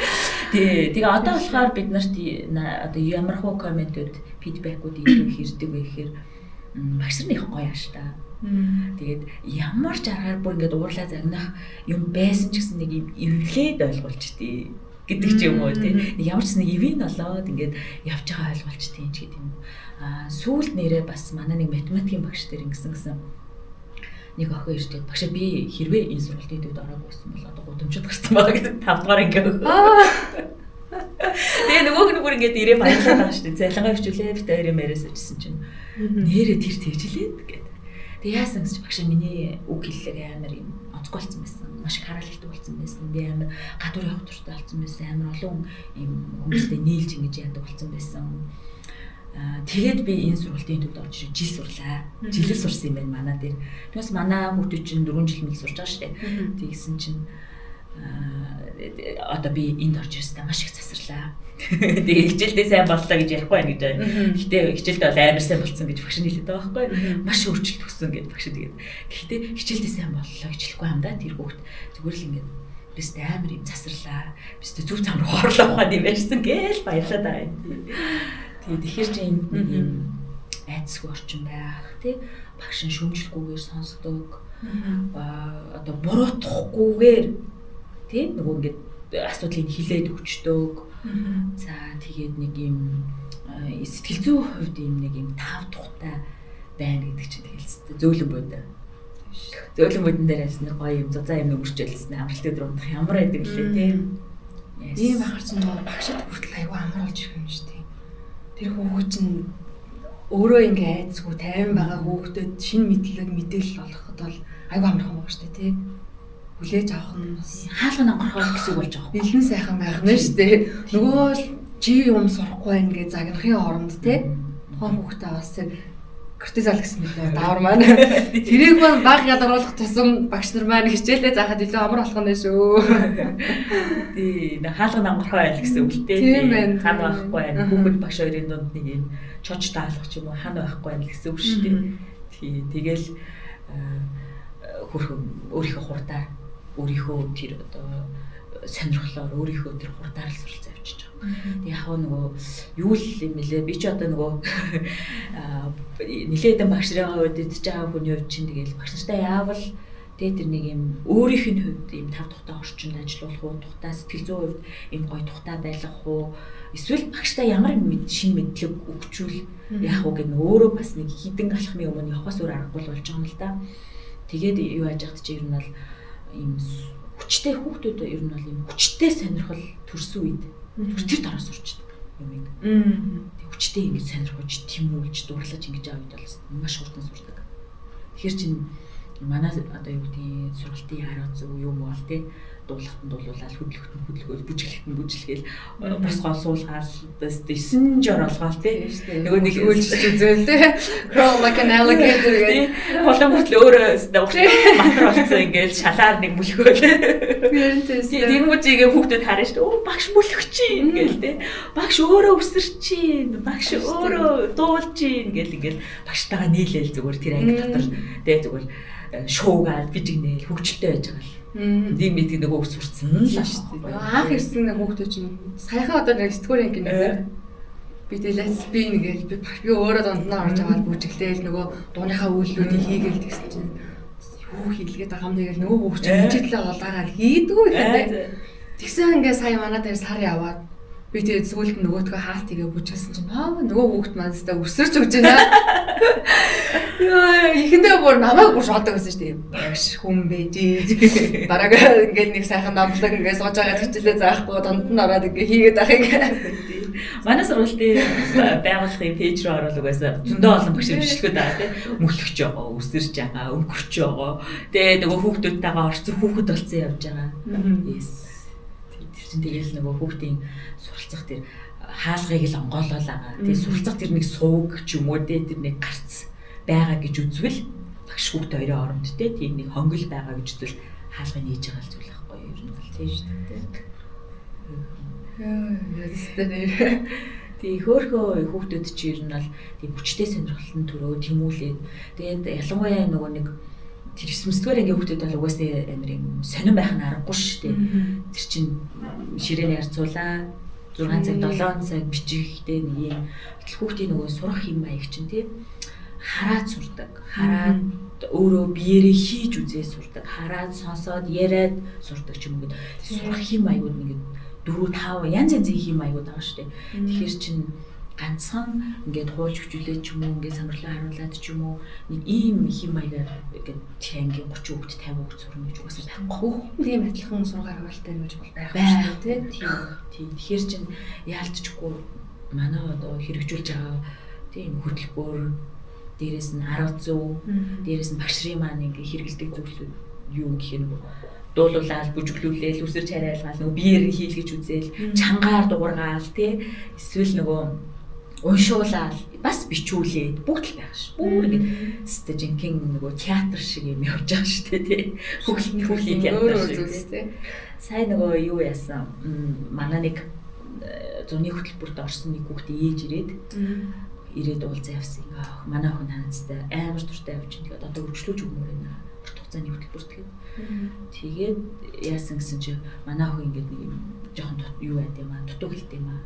Тэгээ одоо болохоор бид нарт одоо ямар хөө комментүүд фидбэкүүд илүү хэрдэг вэ гэхээр багш нар их гоё ааш та. Тэгээд ямар ч аргаар бүр ингээд уурлаа загнах юм байсан ч гэсэн нэг юм эвлээд ойлгуулж тий гэдэг ч юм уу тий ямар ч нэг ивэн болоод ингээд явж байгаа ойлгуулж тий ч гэдэг юм. Сүүлд нэрээ бас манай нэг математикийн багш дээр ингэсэн нэг охин ирээд багшаа би хэрвээ энэ сургалтын дэвд ороогүй байсан бол одоо гудамжид гарсан байгаа гэдэг 5 дугаар ингээд. Тэгээ нөгөөх нь бүр ингээд ирээ баярлаад байгаа шүү дээ. Цайлангаа хвчүүлээ бит хоёрын мээрээс очсон чинь нэрээ тэр тэгжлээд гэдэг. Тэгээ яасан гэж багшаа миний үг хэллээр амар юм онцгой болсон байсан. Маш их хараалт болсон байсан. Би амар гадуур явах туртай болсон байсан. Амар олон юм хүмүүстэй нийлж ингэж яадаг болсон байсан. Тэгээд би энэ сургалтын төвд орж ирээ жил сурлаа. Жилээ сурсан юм байна манай дээр. Тэгээс манай хүүхдүүд чинь 4 жил мэл сурж байгаа шүү дээ. Тэгсэн чинь одоо би энд орж ирсэнтэй маш их засарлаа. Тэгээ хичээлдээ сайн боллоо гэж ярихгүй байна гэж байна. Гэхдээ хичээлдээ бол амар сайн болцсон гэж багш нь хэлээд байгаа байхгүй. Маш өөрчлөлт өгсөн гэж багш тэгээд. Гэхдээ хичээлдээ сайн боллоо гэж хэлэхгүй юм да тэр хүүхд. Зүгээр л ингээд бистэ амар юм засарлаа. Бистэ зүв зам руу хорлоо ухаад юм ярьсан гээл баярлаад байгаа юм. Тэгээд тэгэхээр чи энд нэг юм айцгүй орчин байх тий багш нь шүүмжлэхгүйгээр сонсдог. Одоо буруутахгүйгээр тий нөгөө ингээд асуудлыг хилээд өгчдөг. За тэгээд нэг юм сэтгэл зүйн хувьд юм нэг юм тав тухтай байна гэдэг чинь тэгэл зөөлөн бод. Зөөлөн бодон дээр ажил нэг гоё юм зузаан юм өгчээлсэн амралт өдөр унах ямар байдаг лээ тий. Ийм ахар чинь нөгөө багшд хүртэл аюу амар болж ирэх юм шүү дээ. Тэр хүүхэд чинь өөрөө ингээ айцгүй 50 байгаа хүүхдэд шинэ мэдээлэл олгоход бол аюу амархан байгаа шүү дээ тий. Хүлээж авах нь хаалган онгорхоо гэсэн үг болж байгаа. Бэлэн сайхан байх нь шүү дээ. Нөгөө чи юм сурахгүй байх гэж загнахын оронд тий. Тухайн хүүхдээ бас кортизол гэсэн мэт даавар маань. Тэрийг маань баг ядаруулах тусам багш нар маань хичээлээ заахад илүү амар болох нь шүү. Тий, хаалган онгорхоо байл гэсэн үг л дээ. Хан байхгүй байх. Хүүхэд багш хоёрын дунд нэг юм чож даалгах ч юм уу хан байхгүй байх гэсэн үг шүү дээ. Тий, тэгэл хөрхөн өөрийнхөө хурдаар өөрийнхөө тэр одоо сонирхлоор өөрийнхөө тэр хурдаар л суралцаа явчихж байгаа. Тэг яг нөгөө юу л юм бэлээ би ч одоо нөгөө нилээдэн багш нарын хувьд идэж байгаа хүний хувьд чинь тэгэл багш нартай яавал тэр нэг юм өөрийнх нь хувьд юм тав тухтай орчинд ажиллах уу тухтай сэтгэл зүйн хувьд юм гоё тухтай байх уу эсвэл багштай ямар шинэ мэдлэг өгчүүл яах уу гэдэг өөрөө бас нэг хідэн алхмын өмнө явахаас өөр аргагүй болж байгаа юм л да. Тэгээд юу яаж яхад чи ер нь бол ийм хүчтэй хүүхдүүд ер нь бол ийм хүчтэй сонирхол төрсөн үед тэр дараа сурчдаг юм. Тэг хүчтэй ингэж сонирхож тэмүүлж дурлаж ингэж аваад бол маш хурдан сурдаг. Тэгэхээр чин манай одоо юу гэдэг сургалтын арга зөв юм бол тий дуулахтанд дуулуулаад хөдөлгөөл бүжиглэхтэн босгоо суулгаал 9 жор олгоол тий нөгөө нэг үйлчлж үзвэл тий crawl like an alligator гэдэг холон хөтлөө өөрөө матер болсон ингээл шалаар нэг мүлгөөл Тэгмүжигээ хүүхдүүд харна шүү дээ. Оо багш мөлөгч юм гээл те. Багш өөрөө өсөрч юм. Багш өөрөө дуулж юм ингээл багштайгаа нийлээл зүгээр тэр анги дотор те зүгээр шуугаад бижигнээл хөвгчлөлтэй байж байгаа л. Нэг мэдгийг нөгөө ус сурцсан л шүү дээ. Анх ирсэн хүүхдүүд чинь саяхан одоо нэг сэтгүүр анги нэг би дэлээс би ингээл би өөрөө дунднаа орж аваад бүжиглээл нөгөө дууныхаа үйлдэлүүдийг хийгээл тэгсэн чинь юу хийлгээд байгаа юм тэгэл нөгөө хүүхд чинь хичээлээ олгаагаар хийдгүү ихтэй. Тэгсэн ингээ сая манай дээр сар яваад би тэгээд сүүлд нөгөөдгөө хаалт игээ бүжгэлсэн чинь нөгөө хүүхд манстаа өсөрч өгч байна. Яа ихэндээ бүр намайг бүр шалдаг гэсэн шүү дээ. Багш хүн бэж. Дараагаа ингээд нэг сайхан намлаг ингээд сууж байгаа хичээлээ заахгүй дунд нь ороод ингээ хийгээд ах ингээ. Манай сургуулийн байгууллагын пэйж рүү ороод угаасаа зөндөө олон багш бичлэгүүд байгаа тийм мөлөгч байгаа, өсөрч байгаа, өнгөрч байгаа. Тэгээ нөгөө хүүхдүүдтэйгээ орцсон хүүхэд болсон явж байгаа. Yes. Тэгэл нөгөө хүүхдийн суралцах тэр хаалгыг л онгоолол байгаа. Тэгээ суралцах тэр нэг сууг ч юм уу тэр нэг гарц байгаа гэж үзвэл багш хүүхд хоёрын оронд тийм нэг хонгил байгаа гэж үзвэл хаалгыг нээж байгаа л зүйл байхгүй юу? Ер нь бол тийм шүү дээ. Тэгээ хөөхөө хүүхдүүд чи ер нь бол тийм хүчтэй сонирхолтой төрөө тэмүүлээд тэгээд ялангуяа нөгөө нэг тэр 9-р ангийн хүүхдүүд бол угаасаа амар юм сонирн байх нь аргагүй шүү дээ. Тэр чин ширээний харьцуулаа 6 цаг 7 цаг бичихтэй нэг юм хүүхдийн нөгөө сурах юм маяг чинь тийм хараад сурдаг. Хараад өөрөө биеэрээ хийж үзээ сурдаг. Хараад сонсоод яриад сурдаг ч юм уу гэдэг. Сурах юм маягуд нэг 4-5 янз янзын хэм маягуд байгаа шүү дээ. Тэгэхээр чин ганцхан ингээд хуулж хөвчүүлээд ч юм уу ингээд самарлаа харуулад ч юм уу нэг ийм хэм маягаар ингээд ангийн 30 хүүхд 50 хүүхд сурна гэж угаасаа байхгүй. Тийм адилхан сургаар хавaalтай гэж бол байх шүү дээ. Тийм. Тэгэхээр чин яалтчгүй манай одоо хэрэгжүүлж байгаа тийм хөтөлбөр дээрээс нь арга зүй, дээрээс нь багшрын маань ингээд хэрэгэлдэг зүйлсүүд юу гэх юм бэ? Дуулуулаад бүжиглүүлээл үсэрч харайлгаал нөгөө биеэр хийлгэж үзээл чангаар дуургаал тий эсвэл нөгөө уншуулаад бас бичүүлээд бүгд л байх ш. Бүр ингэ өстө жинхэнэ нөгөө театр шиг юм явж байгаа шүү дээ тий. Хүүхлийн театр шиг тий. Сайн нөгөө юу яасан манай нэг зуны хөтөлбөрт орсон нэг хүүхдээ ээж ирээд уулзаа явсан. Манай хүн хаанцтай амар дуртай явж байгаа. Тэгээд одоо өргөжлүүлж өгмөр байна. Хугацааны хөтөлбөрт тэгээд яасан гэсэн чи манай охин ингээд нэг юм жоохон юу байд юм аа дутуу хэлтэй юм аа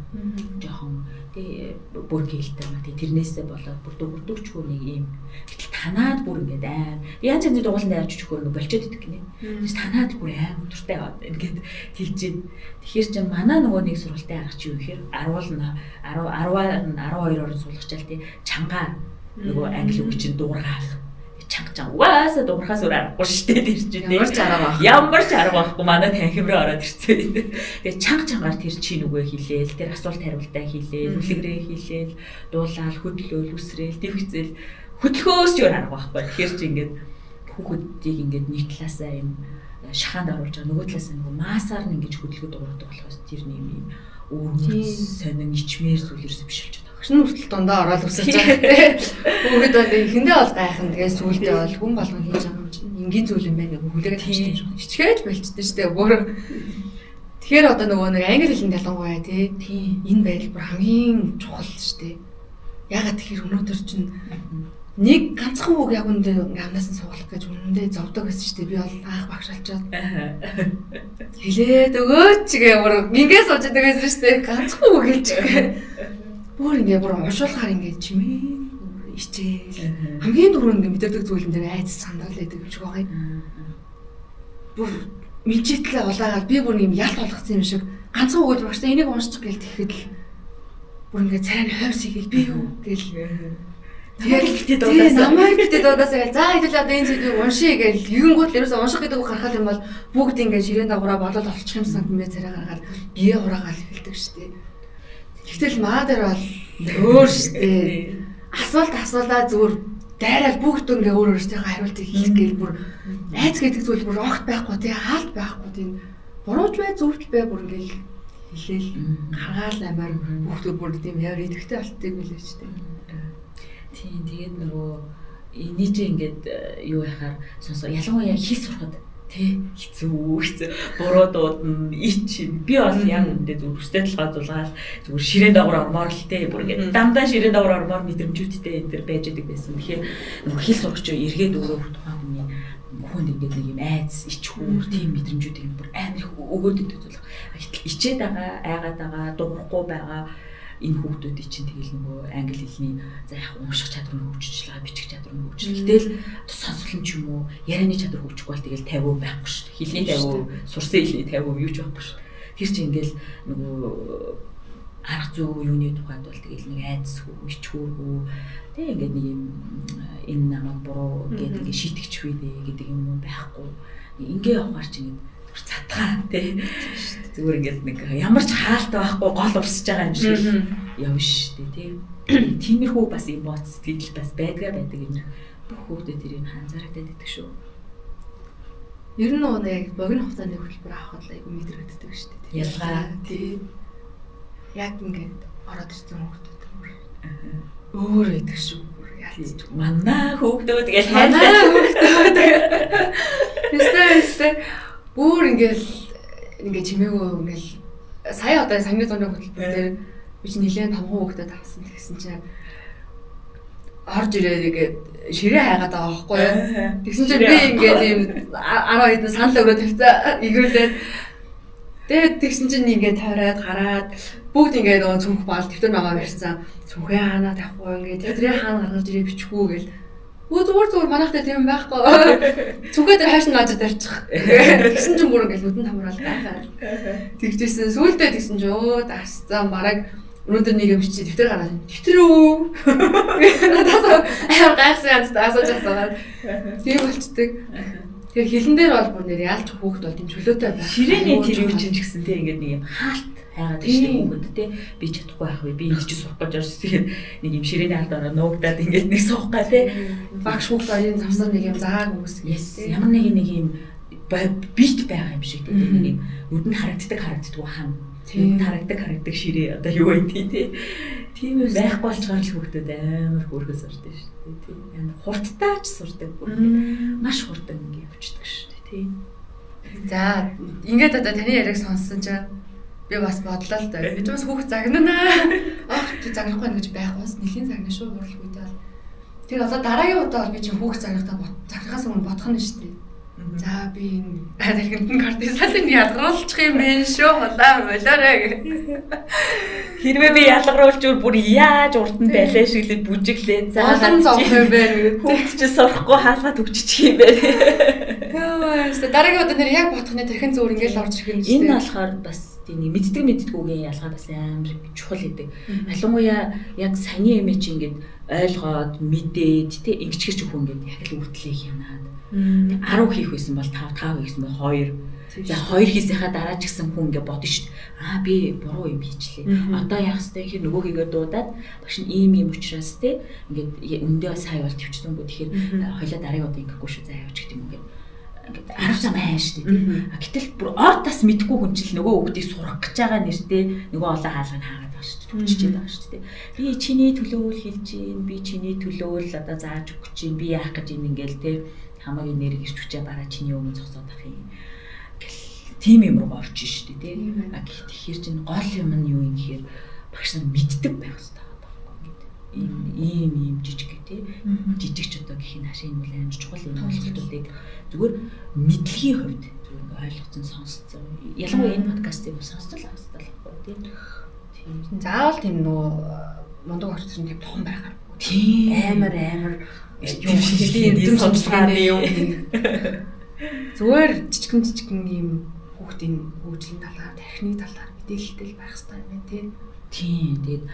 жоохон тий бүр гэлтэй юм аа тий тэрнээсээ болоод бүр дурдөгчгүй нэг юм гэтэл танаад бүр ингээд янз янзын дугууланд авч өгөхөөр болчиход идэх гинэ танаад бүр амар дуртай яваад ингээд тэгжээд тэгэхээр чи манай нөгөө нэг сургалтын арга чи юу гэхээр 10-12 орон суулгачаал тий чангаа нөгөө англи үг чинь дуургаах чанга угаасаа дуурхаас өөр аргагүй шүү дээ тэр чинь ямар ч арга байхгүй манай танхимраа ороод ирсэн. Тэгээ чангаар тэр чинь үгээ хийлээл тэр асуулт хариултаа хийлээл үлгэрээ хийлээл дуулаал хөдлөөл үсрээл дэвхцэл хөдөлгөөс ч өөр арга байхгүй. Тэгэхээр чи ингээд хүүхдүүдийг ингээд нэг талаасаа юм шахаанд оруулж байгаа нөгөө талаасаа нөгөө маасаар нь ингэж хөдөлгөд дуурайдаг болохоос тэр юм өөр сонин ичмээр зүйл ерөөсөй биш болж байгаа. Багш нь хүртэл дундаа ороод үсэж байгаа тийм. Хүүхэд бол эхэндээ бол гайхан тэгээ сүулдэ бол хүн болгон хийж байгаа юм чинь энгийн зүйл юм байна гэж хүлээгээд хэлчихэж байгаа. Ичгээж болчихдээ шүү дээ бүр. Тэгэхээр одоо нөгөө нэг англи хэлэнд ялангуяа тийм энэ байдал бүр хамгийн чухал шүү дээ. Ягаад тэгэхээр өнөөдөр чинь нэг ганцхан үг яг үндэ амнаас нь суулгах гэж үнэндээ зовдөг гэсэн шүү дээ. Би бол анх багш олчоод хэлээд өгөөч гээ бүр ингээд сууж байгаа гэсэн шүү дээ. Ганцхан үг хэлж гээ. Бүр ингээд бүр уншуулахаар ингээд чимээ ичээл хамгийн түрүү ингээд мэдэрдэг зүйлэн дээр айц сандрал байдаг юм шиг байгаа юм. Бүр мэдчитлээ улаагаад би бүр юм ялт болгоцсон юм шиг ганцхан үгэл багштай энийг уншчих гээл тэгэхэд л бүр ингээд царай нь хойс игээл би юу гээл тэгээд намайг гэдэг дуудаасаа за хэвэл одоо энэ зүйлийг уншия гээл юунгууд л ерөөсөө унших гэдэг үг гаргахад юм бол бүгд ингээд ширээн дагавраа болоод олчих юмсан гэмээр царай гаргаад бие хураагаал эхэлдэг шүү дээ. Тэгтэл маа дээр бол өөр штэ. Асуулаа зүгээр дайраад бүгд ингээ өөр өөртөө хариултыг хийх гээл бүр айц гэдэг зүйл бүр огт байхгүй тий хаалт байхгүй тий бурууч бай зөвч бай бүр ингээл хэлээл гаргаал амаар бүгд бүр тийм яар идэвхтэй болтыг билээ штэ. Тийм тэгээд нөгөө энийг чи ингээд юу яхаар сонсоо ялангуяа хэл сурахад Тэ хэцүү буруу дуудана ич би бол яг үндэ зүгээр өстэй толгой зулгаал зүгээр ширээ доогоор ормоор л тэ бүр ингэ дандаа ширээ доогоор ормоор мэдрэмжүүдтэй энэ төр байж байгаа байсан. Тэгэхээр нөгөө хэл сурагч эргээд өөрөө тухайн хүний хүнд ингээд нэг юм айц ичхүүр тийм мэдрэмжүүдийг бүр амар их өгөөд идэв зүйл. Гэтэл ичээд байгаа айгаад байгаа дуурахгүй байгаа энэ хүүхдүүдийн чинь тэгэл нөгөө англи хэлний за яг унших чадвар нь хөгжиж байгаа, бичих чадвар нь хөгжиж. Гэтэл сонсголон ч юм уу, ярианы чадвар хөгжихгүй бол тэгэл 50% байхгүй шүү дээ. Хэлний 50%, сурсан хэлний 50% юу ч байхгүй шүү. Тэр чинь ингээл нөгөө арга зүй юуны тухайд бол тэгэл нэг айдсгүй, ичхүүргүй тэг ингээд нэг юм энэ намайг буруу гэдэг ингээд шитгэж бий гэдэг юм байхгүй. Ингээ явахаар чинь цатгаа тий зүгээр ингээд нэг ямар ч хаалттай байхгүй гол урсж байгаа юм шиг явна шүү дээ тий. Тиймэрхүү бас эмоц сэтгэл бас байдаг юм. Бүх хүүхдэд тэрийг анзаардаг гэдэг шүү. Ер нь нэг богино хугацааны хөлбөр авахд айгүй мэдрэгддэг шүү дээ. Ялгаа тий. Яг ингээд ороод ирсэн хүүхдүүд өөр байдаг шүү. Яалч манай хүүхдүүд гэж манай хүүхдүүд. Тэстэй бүр ингээд чимээгөө ингээд сая одоо саяны зуны хөтөлбөр дээр би чинь нэлээд томхон хүүхдэд авсан тэгсэн чинь орж ирээд ингээд ширээ хайгаад байгаа байхгүй юу. Тэгсэн чинь би ингээд ийм 10 хэдэн санал өрөө тавьцаа игрүүлээд тэгээд тэгсэн чинь ингээд тойроод гараад бүгд ингээд нөгөө цүнх баал дэвтэр байгаа барьсан. Цүнхээ хаанаа тавихгүй ингээд дэвтрээ хаана гаргаж ирээ бичихгүй гэл. Өө зүгээр манайхтай тийм байхгүй. Цүнхээ дээр хайш наажаа тарчих. Тэгсэн чинь бүр ингээд нүдэн тамрал байхаа. Тэгжсэн сүулдэ тэгсэн чинь өө дасцсан бараг өнөөдөр нэг юм чи дэвтэр гараад дэвтэр үү? Надад амар гайхсан юм асууж байгаа. Тийм болчдөг. Тэгэхээр хилэн дээр бол бүр нэр яалч хүүхд бол тийм чөлөөтэй байх. Ширээний тэр юу ч юм гэсэн тийм ингээд нэг юм хаалт хайгаад тийм хүүхэд те би чадахгүй байх вэ? Би энд чи сурах гэж орсон. Тэгээд нэг юм ширээний алдаараа нуугдаад ингээд нэг суух га те. Багш хүүхд хоёрын завсар нэг юм зааг үсгээс. Ямар нэг юм бит байгаа юм шиг тийм нэг юм нүдэнд харагддаг хам. Тийм харагддаг ширээ одоо юу вэ тий. Тийм байхгүй болчоор л хүүхдүүд амар хөөргөс сурдаг шүү дээ тий. Амар хурдтай ч сурдаг бүр маш хурдан ингэ явчихдаг шүү дээ тий. За ингээд одоо таны яриаг сонссон чинь би бас бодлоо л да. Би ч бас хүүхд загнана. Би загнахгүй гэж байх бас нэлийн загнаа шүү хурал үедээ бол. Тэр одоо дараагийн удаа бол би чинь хүүхд загнахаас өмнө бодох нь шүү дээ. За би энэ хэрэгэнтэн кортизолыг ялгаруулчих юм бэ шүү хулаа болоорой гэх. Хэрвээ би ялгаруулж бүр яаж урд нь байлаа шиг л бүжиглээ. За олон зовх юм бэ. Хүүхд ч сурахгүй хаалгаад өгчих юм бэ. Яа, дараагийн удаа нэр яг бодохны тэрхэн зөөр ингээл орж ирэх юм шүү дээ. Энэ болохоор бас тийм мэддэггүйгийн ялгаа бас амар чухал гэдэг. Ялангуяа яг саяны эмээ чи ингээд ойлгоод мэдээд тэ ингэчгэж өгөх ингээд яг л үртлээ хянаад 10 хийх байсан бол 5 хийсэн бол 2. За 2 хийсийнхаа дараа ч гэсэн хүн ингээд бодно шүү дээ. Би буруу юм хийчлээ. Одоо яах вэ гэхээр нөгөөгийгээ дуудаад багш нь ийм учраас те ингээд өндөө сая бол төвчсөнгүй. Тэгэхээр хоёлаа дараагийн удаа ингэхгүй шүү заа явууч гэдэг юм ингээд арга зам хайр шүү дээ. Гэтэл бүр ортас мэдгүй хүн чил нөгөө хүүхдийг сурах гэж байгаа нэртэй нөгөө олон хаалгыг хаагаад байгаа шүү дээ. Төвччихэд байгаа шүү дээ. Би чиний төлөө л хэлж гин, би чиний төлөө л одоо зааж өгч гин, би яах гэж юм ингээл те хамаагийн нэрийг ирч хүчээ бараа чиний өмнө зогсоод ах юм. Тийм юм руу орчих шүү дээ тий. Тэгэхээр чинь гол юм нь юу юм гэхээр багш нар мэддэг байх хэрэгтэй байхгүй ингээд ийм жижиг тий. Жижиг ч одоо гэх юм хашийн бол амар чухал юм ойлголтуудыг зүгээр мэдлэгийн хувьд зүгээр ойлгоцсон сонсцсон. Ялангуяа энэ подкастыг сонсцол байх хэрэгтэй байхгүй тий. Заавал тийм нөгөө мундаг орчсон тийм том байхаар. Тийм амар юм шилжлийн судалгааны юм. Зүгээр жижигэн ийм хүүхдийн хөгжлийн талаар, техник талаар мэдээлэлтэй байх хэрэгтэй юм байна тий. Тийм. Тэгээд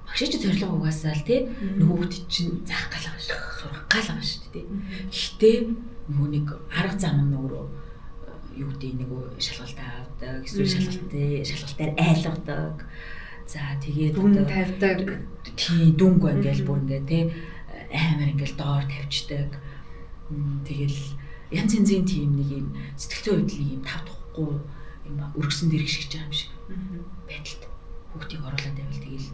багш чи зорилго угаасаа л тий нөгөө хүүхд чинь заах гал байгаа шүү. Сурах гал байгаа шүү тий. Гэхдээ нөгөө нэг арга зам нь өөрөө юу гэдэг нөгөө шалгалтаа авдаг, эсвэл шалгалтаар айлгадаг. За тэгээд дүн тавьдаг. Тийм дүнг ингээл бүр ингээ тий амар ингээл доор тавьчихдаг. Тэгэл янз янзын тийм нэг юм сэтгэл зүйн хөдөлгөөний юм тав тухгүй юм өргөсөн дэрэг шигж байгаа юм шиг байдалд хүүхдийг оруулаад байвал тэгэл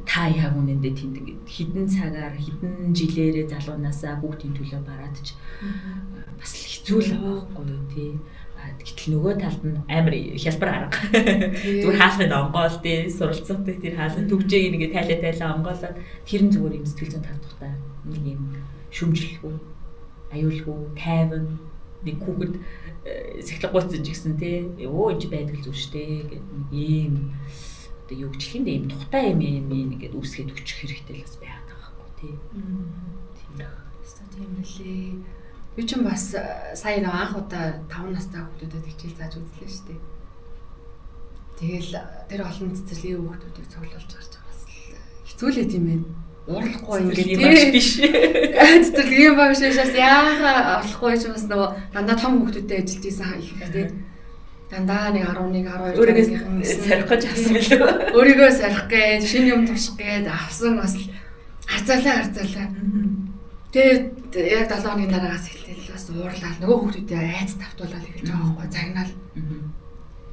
та яг үнэндээ тэнд ингээд хідэн цагаар хідэн жилээрээ залуунаасаа хүүхдийн төлөө бараадч бас л хэцүү л байгаа байхгүй юу тий. Гэтэл нөгөө талд нь амар хялбар арга. Зүгээр хаалгыг онгоол тий суралцдаг тэр хаалгын төгжээг ингээд тайлаа онгоолоод тэр нь зүгээр юм сэтгэл зүйн тавтахтай нэг юм шүмжлэхгүй аюулгүй тайван нэг хүүхэд сэхлэг гуйцсан ч гэсэн тий өө энэ байдаг л зүйл штэ гэдэг нэг ийм одоо юу гэж хэлэндээ ийм тухтай юм нэгээд үүсгээд өчөх хэрэгтэй л бас байгаад байгаа байхгүй тий. Тийм билээ. Би ч бас сая нэг анх удаа 5 настай хүүхдүүдэд хичээл зааж үзлээ шүү дээ. Тэгэл тэр олон цэцэрлэгийн хүүхдүүдийг цуглуулж гарч байгаа бас хэцүү л юм байна. Уурлахгүй ингээд тийм биш. Цэцэрлэгийн багш шээс яаха орлохгүй ч бас нөгөө дандаа том хүүхдүүдтэй ажиллаж исэн их тийм. Дандаа нэг 11 12 өөрийгөө сарих гэж авсан билүү? Өөрийгөө сарих гэж, шинэ юм турших гэж авсан бас харцаалаа. Тэгээд яг 7 хоногийн дараагаас эхлээл бас уурлаад нөгөө хүүхдүүдээ айц тавтуулаад эхэлж байгаа байхгүй загнаал.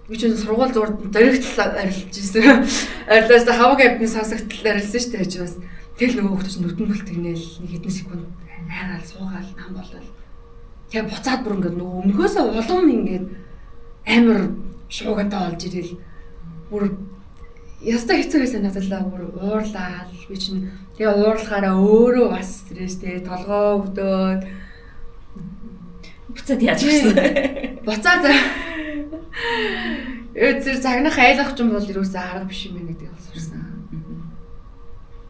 Би ч сургууль зоригтл арилж ирсэн. Арилаас хаваг амтны сонсогтл арилсан шүү дээ ч бас тэр нөгөө хүүхдүүд нүдэн бүлтгэнээл нэг хэдэн секунд хайгаал суугаал нам болол. Тэгээ буцаад бүр ингээд нөгөө өмнөхөөсөө улам ингээд амар шуугатай болж ирэл бүр ястаа хэцүү байсан надад л бүр уурлаад би чинь тэгээ уурлахаараа өөрөө бас стресстэй толгоо өвдөөд буцаад яаж ирсэн. Буцаад зөв загнах айлгах юм бол юусэн арга биш юм байна гэдэг олсорсон.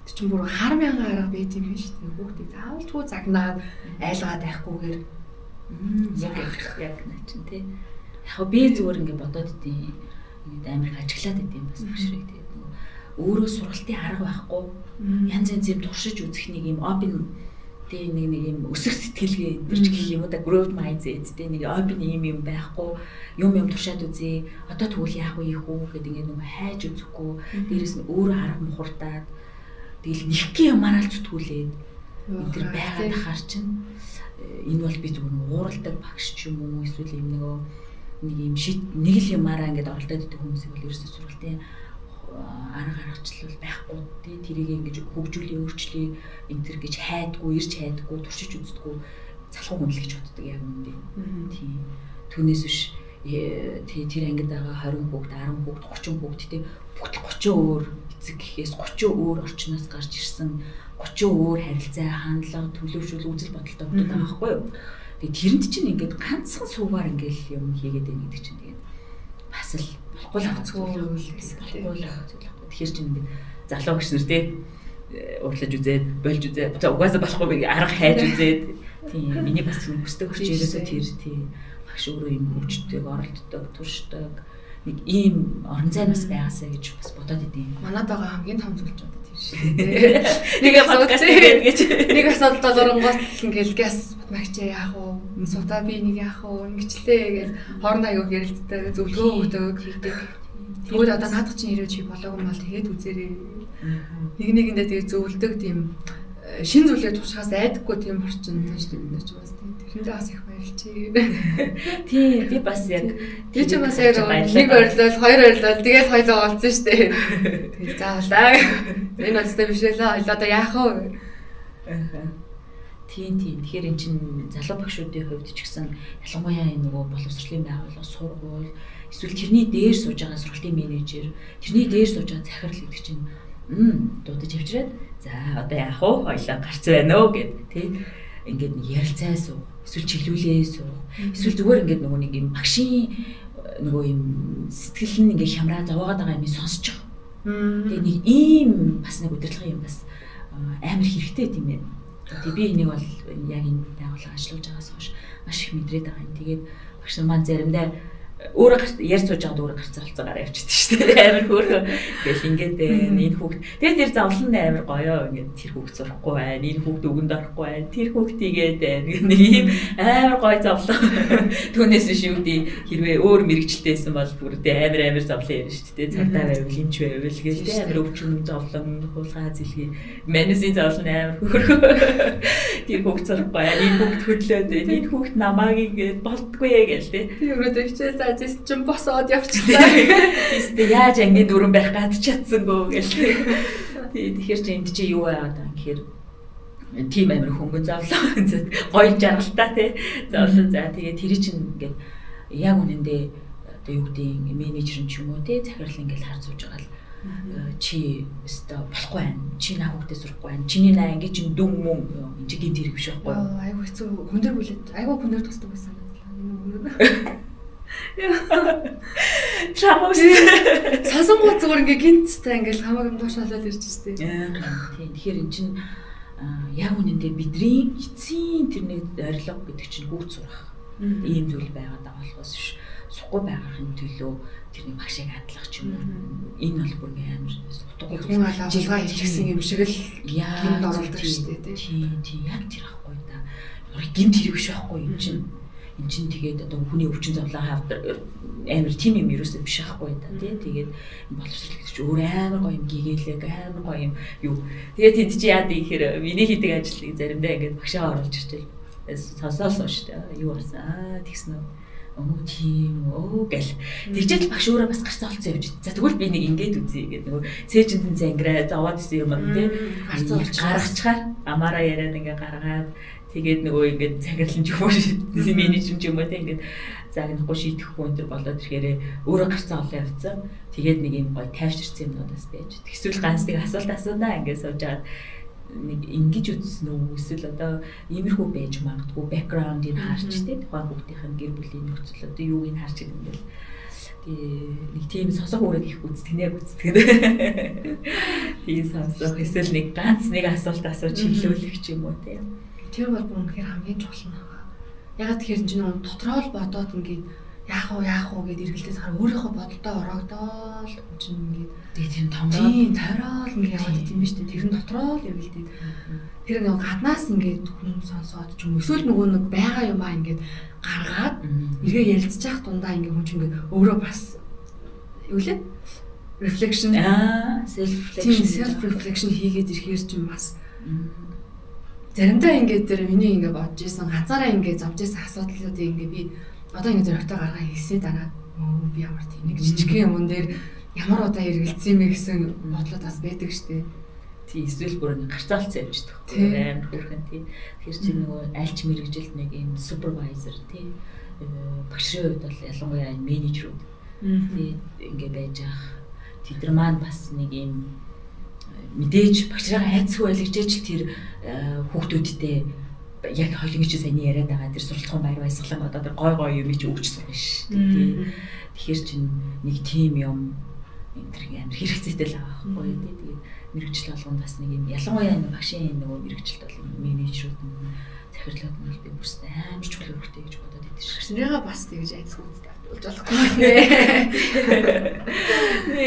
Тэг чинь бүр хар мянган арга байт юм биш үү? Хүүхдийг заавалчгүй загнаад айлгаад байхгүйгээр яг наа чинь тий. Яг би зүгээр ингэ бодоод идэв. Ингээд амар ажиглаад идэв бас багшрыг тэгээд өөрөө сургалтын арга байхгүй янз юм туршиж үзэх нэг юм open тэг нэг юм өсөх сэтгэлгээ энэ ч гэх юм уу да growth mindset тэг нэг open юм байхгүй юм туршаад үзье одоо тэгвэл яах вэ гэдэг ингээд нэг хайж үзэхгүй дээрэс нь өөрөө арга мухардаад тэгэл нэгхэн юмараа л зүтгүүлээд энэ төр байгаад ахаар чинь энэ бол би зүгээр ууралдаг багш ч юм уу эсвэл юм нэг юм шид нэг л юмараа ингээд оролдоод идэх хүмүүсийг бол ерөөсөө сургалтын арга аргачлал байхгүй тий тэрийг ингэж хөгжүүлээ өөрчлөе энэ төр гэж хайдгүй ирж хайдгүй туршиж үздэггүй залхуу хүн л гэж боддог яг үнэндээ тий түүнээс биш тий тэр ангид байгаа 20 хүүхд 10 хүүхд 30 хүүхд тий бүгд 30 өөр эцэг гэхээс 30 өөр орчноос гарч ирсэн 30 өөр харилцаа хандлага төлөвшөл үзэл бодолтой хүмүүс байгаа байхгүй юу тэгээ тэрэнд чинь ингээд ганцхан суугаар ингээл юм хийгээд байна гэдэг чинь тэгээд бас л болохгүй л хэцүү. Тэгэхээр чинь ингээд залуу багш нар тий уурлаж үзээд болж үзээд угаасаа болохгүй арга хайж үзээд тийм миний бас хүсдэг орчин ерөөсөө тэр тий багш өөрөө юм хөвчдөг, оролддог, туршдаг нэг ийм орон зай бас байгаасаа гэж бас бодоод идэв. Манайд байгаа хамгийн том зүйл ч одоо тэр шиг. Нэг подкаст хийгээд гэж. Нэг асуудал долооронгоос ингээл газ магчаа яах вэ? Суудаа би нэг яах вэ? Ингэчлээ гэж хоорондоо аяг ярилцдаг, зөвлөгөө өгдөг хийдэг. Тэгвэл одоо наадах чинь ирээд чи болоогүй бол тэгээд үзээрэй. Нэг нэгэндээ тэгээд зөвлөдөг тийм шин зүйлээ туршихаас айдаггүй тийм орчин тааш тийм бид нар ч бас тийм тэрэндээ бас их баярлчээ. Тийм би бас яг би ч бас яг нэг ойрлол хоёр ойрлол тэгээд хоёлоо олцсон шүү дээ. Тэгээд заавал энэ настай биш лээ одоо яах вэ? Тийм тэгэхээр эн чинь залуу багшуудын хувьд ч гэсэн ялангуяа энэ нөгөө боловсролын байгууллага сургууль эсвэл тэрний дээр сууж байгаа сургалтын менежер тэрний дээр сууж байгаа захирал гэдэг чинь дуудаж авчираад за одоо яах вэ? Хоёлаа гарц байна уу гэд тий ингээд нэг ярилцаа суу эсвэл чиглүүлээ суу эсвэл зүгээр ингээд нөгөө нэг юм багшийн нөгөө юм сэтгэл нь ингээд хямраа зовоогоод байгаа юм сонсож байгаа. Тэгээ нэг ийм бас нэг удирдлагын юм бас амар хэрэгтэй юм байна. Тэгээ би энийг бол яг энэ байгууллага ажиллаж байгаас хойш маш их мэдрээд байгаа юм. Тэгээд багш нар маань заримдаа өөрөө ярьж сууж байгаад өөрөө гарцаа болцоо гараа явчихдаг шүү дээ. Амар хөөрхөн. Тэгэл ингээд энэ хүүхд. Тэгээд тэр завлан амар гоёо ингээд тэр хүүхд сурахгүй байна. Энэ хүүхд өгөнд орохгүй байна. Тэр хүүхдийгээд нэг юм амар гоё завлан. Түүнээс шүү дээ. Хэрвээ өөр мэрэгчлээсэн бол бүр амар завлан ярина шүү дээ. Цагдаа байвал эмч байвал гээл тэ амар өвчин завлан хулгай зэлхий. Манайсын завлан амар хөөрхөн. Тэр хүүхд сурахгүй байна. Энэ хүүхд хөдлөөд байна. Энэ хүүхд намааг ингээд болтгүй гээл тэ. Тэр өөрөө хичээл зааж чинь босоод явчихлаа. Эсвэл яаж ангийн дүрэн байх гад чадсангүй гэл. Тэгэхээр чи энд чи юу байгаад байгаа гэхээр тим амир хөнгөн зовлоо. Гоё жаргалтай тий. Зовлоо. За тэгээд тэр чинь ингээд яг үнэндээ одоо юу гэдэг менежер ч юм уу тий захирал ингээд харж сууж байгаа л чи өстө болохгүй байна. Чи наа хүүхдээ сурахгүй байна. Чиний наа ингээд чинь дүн мөн энэ гинт хэрэг биш байхгүй юу? Айгу хэцүү хүндөр бүлээд айгу хүндөр тусдаг байсан. Трамос. Сасангууд зүгээр ингээ гинттэй ингээл хамаг юм доош халаад ирж штэ. Тийм. Тэгэхээр эн чинь яг үнэндээ бидний эцсийн тэр нэг арилга гэдэг чинь хүүхд сурах. Ийм зүйл байгаад байгаа болохоос биш. Сухгүй байгаахын төлөө тэрний багшийг хадлах ч юм уу. Энэ бол бүр амар утга хүн алгаа хийчихсэн юм шиг л гинт оролдог штэ тий. Тийм яг тэр ахгүй да. Гинт хэрэг биш байхгүй юм чинь. Эн чинь тэгээд одоо хүний өвчин зовлон хавдар амар тийм юм ерөөсөө биш байхгүй да тий. Тэгээд боловсрол гэдэг чинь өөр амар гоё юм гигэлэг амар гоё юм юу. Тэгээд тэнд чи яа гэхээр миний хийдэг ажлыг заримдаа ингээд багшаа оруулж ирчихэл. Сонсоолсон шүү дээ. Юу болсон тэгсэн үү. Тийм гэл. Тэгжэл багш өөрөө бас гарцаа олцсон явж. За тэгвэл би нэг ингээд үзье гэдэг нөгөө цээжинд зангираа зовоод исэн юм тий. Гарцаа гаргачаар амаараа яриад ингээд гаргаад тэгээд нөгөө ингээд цагирлан ч юм уу менежер ч юм уу тий ингээд загнахгүй шийдэхгүй энэ төр болоод ирэхээр өөрөө гарцаа олоо явцсан. Тэгээд нэг юм гоё тайвширсан юмнуудаас байж. Тэгсвэл ганц нэг асуулт асуунаа ингээд сууж байгаа нэг ингэж үзсэн үү эсвэл одоо иймэрхүү байж магадгүй бэкграундыг харж тий тухайн хүүхдийн гэр бүлийн нөхцөл одоо юуг нь харж байгаа юм бэл нэг тийм сосох өөрөө их үзтгэнээ үзтгэдэг тийм сонсох эсвэл нэг ганц нэг асуулт асууж хэлүүлэх ч юм уу тий тэр бол бүр үнэхээр хамгийн чухал нь байгаа. Ягаад тэгэхээр чинь дотроо л бодоод ингээд яах уу гэд эргэлдээс хараа өөрийнхөө бодолтой ороогдоод чинь ингээд тийм том тойрол ингээд яваад идэм биш үү тэрэн дотроо л эргэлдээд тэр нэг гаднаас ингээд хүн сонсоод ч юм эсвэл нөгөө нэг байгаа юмаа ингээд гаргаад эргээ ярилцж явах дундаа ингээд хүн чинь ингээд өөрөө бас юу лээ reflection self reflection хийгээд ирэхээр чинь бас заримдаа ингээд тэр миний ингээд бодож исэн ганцаараа ингээд зовж исэн асуудлуудыг ингээд би одоо ингэ зөрөгтэй гаргаа хийсээ дараа би ямар тийм нэг жижиг юм дээр ямар удаа эргэлцсэн юм бэ гэсэн бодлоо бас байдаг штэ. Тий эсвэл бүр нэг гарцаалцсан явж байгаа. Амар хөөрхөн тий. Тэгэхээр чи нөгөө альч мэрэгжилт нэг юм супервайзер тий. Багшийн хувьд бол ялангуяа менежерүүд тий ингэ байж ах. Тэд нар маань бас нэг юм мэдээж багшраа айцгүй байлгаж тэр хүүхдүүдтэй яг хоёулын чи сайн яриад байгаа тэр сурталчилгаан байр баясгалан одоо тэр гой юм чи өгч сурах ш. Тэгэхээр чин нэг тим юм энэ тэр амар хэрэгцээтэй л байгаа байхгүй тий. Тэгээд мэрэгжил болгонд бас нэг юм ялангуяа энэ багшийн нөгөө мэрэгжилт бол менежерүүд захирлууд нь би бүрс амар чухал хэрэгтэй гэж бодоод идэв ш. Багшныгаа бас тэгж айцгүй үздэг болж болохгүй нэ.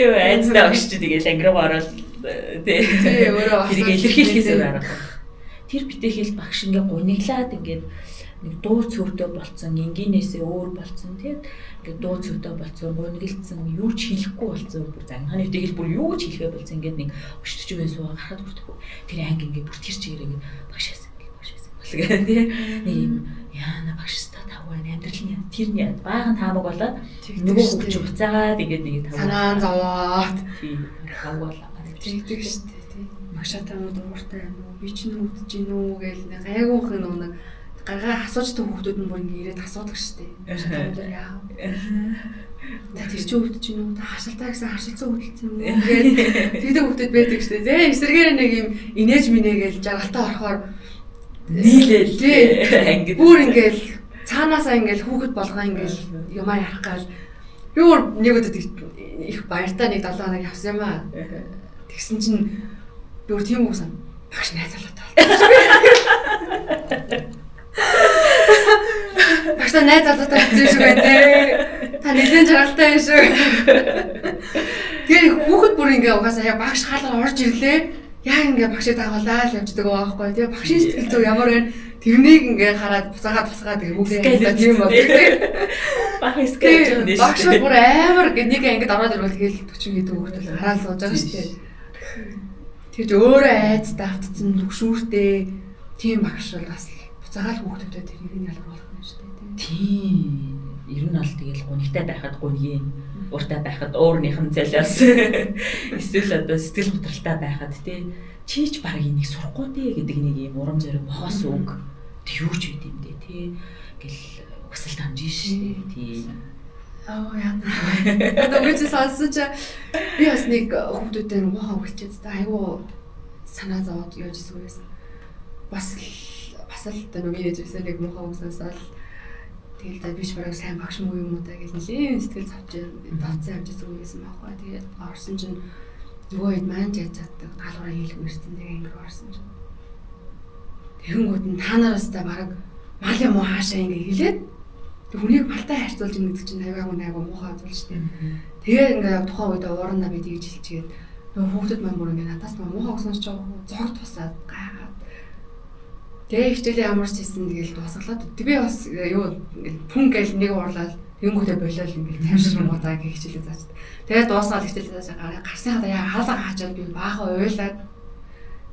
Юу айцтай багш чи тэгээд ангираа ороод тий. Өөрөө тэрийг илэрхийлэхээс өөр аргагүй. Тэр битэхэл багш ингээ гуниглаад ингээд нэг дуу цөвдөө болцсон, энгийнээсээ өөр болцсон тийм ингээд дуу цөвдөө болцсон, гуниглцсан, юу ч хийхгүй болцсон. Бүр загнахны тэгэл бүр юу ч хийхээ болцсон ингээд нэг өчтөж үгүй суугаа гарахад хүртэхгүй. Тэр анги ингээд бүр тэр чигээр ингээд багшаасан гэх тийм нэг юм яана багштай таваа амьдрал нь тэрний баахан таамаг болоод нөгөө хөвч уцаагаад ингээд нэг таваа санаан зовоод тийм таваалаа тэгдэг шүү дээ. Машатанууд ууртай байна уу? Би ч нүдэж гин үү гээл нэг айгүйх нэг гаргаа асуужтай хүүхдүүд нь бүр ингэ ирээд асуудаг штеп. Машатанууд яа. Та тэр чи өвдөж гин үү? Та хашилтаа гэсэн хашилцсан өвдөлцсөн юм уу? Гээл тэгдэг хүүхдүүд байдаг штеп. Зэ эсрэгээр нэг юм инээж минэгээл жаргалтаа орохоор нийлээл ангид бүр ингээл цаанаасаа ингээл хүүхэд болгоо ингээл юмаа ярах гал би бүр нэг өдөр их баяртай нэг 7 хоног явсан юм аа. Тэгсэн чинь би өөр тийм үгсэн багш найз залуутай болчихсон. Багш найз залуутай болсон шүү дээ. Та нэлээд жаргалтай юм шүү. Тэгээ хүүхэд бүр ингээ угаасаа багш хаалгаар орж ирлээ. Яг ингээ багшийг дагуулаа л явждаг байгаа байхгүй. Тэгээ багшийн сэтгэл зүй ямар байна? Тэрнийг ингээ хараад буцаагаад тэгээ хүүхдээ тийм бод. Баг скейл дээ. Багш бүр амар нэг ангид ороод ирвэл тэгэл 40 гэдэг хүүхдээ хараад сууж байгаа шүү дээ. Тэгж өөрөө айцтай автцсан төгшүүртэй тийм багш бол бас буцаагаал хүүхдүүдэд тэрийг нь ялгаруулах юм шүү дээ. Тийм. Ер нь бол тэгэл гунигтай байхад гунгийн уртай байхад уурных нь золиос эсвэл одоо сэтгэл готролтой байхад тий чийч баг энийг сурахгүй дээ гэдэг нэг юм урам зориг бохоос үг юу ч үт юм дээ тий гэл өсөл дамжин шүү тий. Яа. Одоо үгүй сонсож би бас нэг хүмүүстэй мохоо үлчээд та айгу санаа зовоод яаж ирсэн байсан. Бас л одоо нэг ээжээсээ нэг мохоо өгсөөсөө тэгэл за биш бараг сайн багш муу юм уу та гэж нэлээд сэтгэл давцсан амжсан үг байсан байхгүй. Тэгээд орсон чинь нөгөө хэд маань яаж чаддаг галуураа хийлгүй ирсэн тэгээ ингэ орсон чинь. Тэгэнгүүт нь та нараас та бараг мал юм уу хаашаа ингэ хэлээд хүнийг балтай харьцуулж ийн гэдэг чинь айгаагүй муухай зүйл шүү дээ. Тэгээд ингээ тухайн үед уурандаа би тэгж хэлчихээд нөгөө хүүхдүүд маань бүр ингээ надаас муухай сонсож байгаа зогт тусаад гайхаад. Тэгээ хичээлээ ямарч хийсэн тэгэл дуусгалаад. Би бас юу пүн гэл нэг уурлаад тэнгүүтээ болол ингээ тамшир муудаа ингээ хичээлээ зааж. Тэгээд дуусгаад хичээлээ зааж гарсныхаа яа хаалга хаачаад би баахан уйлаад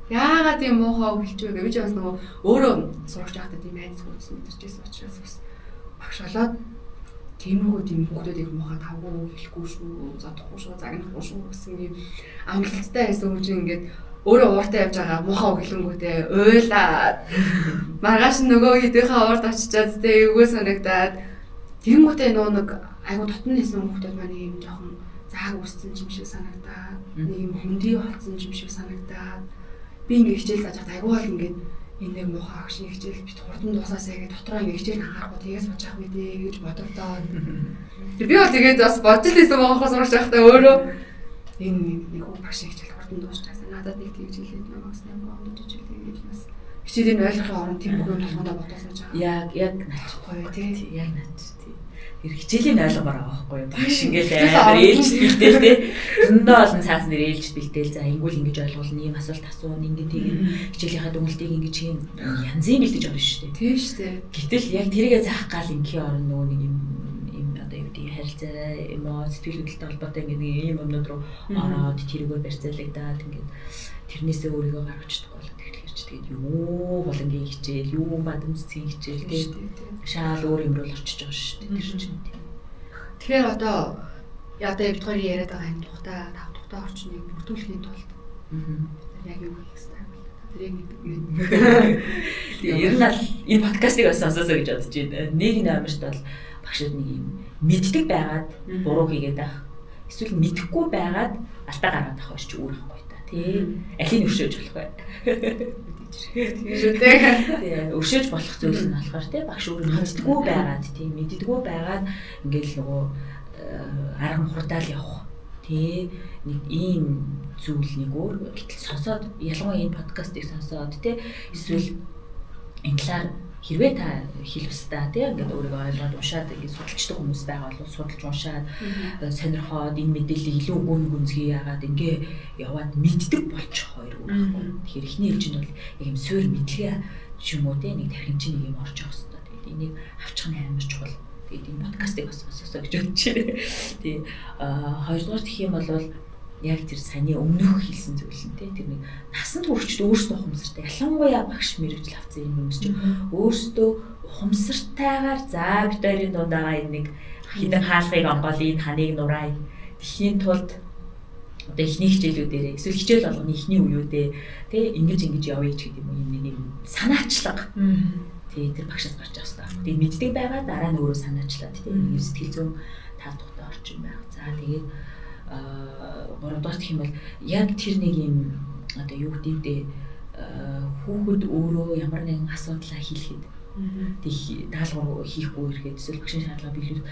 яагаад юм муухай хэлж вэ гэж би ч бас нөгөө өөрөө сурч байхдаа тийм айц хөөсөн мэдэрчээс учраас бас багшаалаад тиймэрхүү тийм хүмүүсийг мохоо тавгүй хэлэхгүй шүү, задахгүй шүү, загнахгүй шүү гэсэн юм амлалттай байсан юм чинь ингээд өөрөө ууртаа явж байгаа мохоо хэлэнгүүтээ уйлаад маргааш нөгөө хэдийнхээ уурд очичаад тэ эвгүй санагдаад тиймүүтээ нөгөө нэг айгу дотн нэсэн хүмүүс маань юм жоохон зааг үссэн юм шиг санагдаад нэг юм хөндөй болсон юм шиг санагдаад би ингээд хичээл зааж байгаад айгу бол ингээд энэ нэг муухай агшны хичээл бит хурдан дуусаасаа гэж дотроо ингэ хичээл анхаарахгүй тэгээс бож авах үү дээ гэж бодогдоод. Би бол тэгээд бас бодож лээсэн байгаа сурч байхдаа өөрөө энэ нэг хүн багш хичээл хурдан дуусчихсан. Надад нэг тэгж хэлээд намаас нэг гоомдож хичээлээ гэж бас хичээлийн ойлгохын оронд тийм бүх юм болгондоо бодосож байгаа. Яг наачгүй тий. Яг наач тий. Тэр хичээлийн ойлгомоор байгаа байхгүй юу? Багш ингээл амар ээлж бэлдээл тий. Зөндөө олон цаас нэр ээлж бэлдээл за ингүүл ингэж ойлгуулна, ийм асуулт асууна, ингэ тийм хичээлийнхаа дүгнэлтийг ингэж юм янзын бэлдэж орно шүү дээ. Тийм шүү дээ. Гэтэл яг тэрийгэ заах гал ингийн орно нөгөө нэг юм одоо юу гэдэг харилцаа, эмоц, сэтгэл хөдлөлтөй холбоотой ингэ нэг ийм юмнууд руу ороод тэрийгөө барьцаалагдаад ингэ тэрнээсээ өөрийгөө гаргаж чадахгүй болоод тэгээд юу болонгийн хичээл, юу бадамцгийн хичээл тэгээд шаал өөр юм руу орчиж байгаа шүү дээ тэр чинь тийм. Тэгэхээр одоо бидгээр яриад байгаа энэ тухтай тав тухтай орчныг бүрдүүлэхийн тулд яг юу хийх хэрэгтэй вэ? Тэрийг нэг ер нь энэ подкастыг бас сонсоосоо гэж бодож байна. Нэг нэмэрт бол багшд нэг юм мэддэг байгаад буруу хийгээд байх. Эсвэл мэдэхгүй байгаад алдаа гаргаад авах биш ч өөр байхгүй та тий. Алийг өршөөж болох бай. Тэгээ өршөөж болох зүйл нь болохоор тий багш өөрөө мэддэггүй байгаад тий мэддэггүй байгаад ингээл нөгөө арга мухардаал явах тий нэг ийм зүйл нэг өөр гэтэл сонсоод ялангуяа энэ подкастыг сонсоод тий эсвэл энэ талаар хэрвээ та хэл устдаа тий ингээд өөрийгөө ойлгоод уншаад ингээд судалждаг хүмүүс байгаа бол судалж уншаад сонирхоод энэ мэдээллийг илүү гүнзгий яагаад ингээ яваад мэддэг болчих хоёр үг байхгүй. Тэгэхээр эхний ээлжинд бол яг юм суур мэдлэгээ ч юм уу тий нэг тархинчин нэг юм орж явах хэрэгтэй. Тэгээд энийг авчих нь амар чухал. Тэгээд энэ подкастыг бас сонсоосоо гэж бодож байна. Тий хоёрдугаар гэх юм бол яг тэр саяны өмнөх хэлсэн зүйл нь тэр нэг насанд хүрчд өөрсдөө ухамсартай ялангуяа багш мэрэгжил авсан юм хүмүүс чинь өөрсдөө ухамсартайгаар за бид хоёрын дундаа энэ нэг хідэн хаалгыг онгол энэ ханыг нураа тэхийн тулд одоо эхний хичээлүүдээр эсвэл хичээл болгоны эхний үеүүдээ тий ингэж явъя ч гэдэг юм нэг юм санаачлага тий тэр багшаас гарч байгаа хэрэгтэй. Тэгээд мэддэг байгаа дараа нь өөрөө санаачлаад тий сэтгэл зүйн тав тухтай орчин байх. За тэгээд гуравдугаар гэх юм бол яг тэр нэг юм одоо юу гэдэг хүүхэд өөрөө ямар нэгэн асуудлаа хэлэхэд тэг даалгавар хийхгүй ирэхэд эсвэл багшийн шаардлага биелүүлэх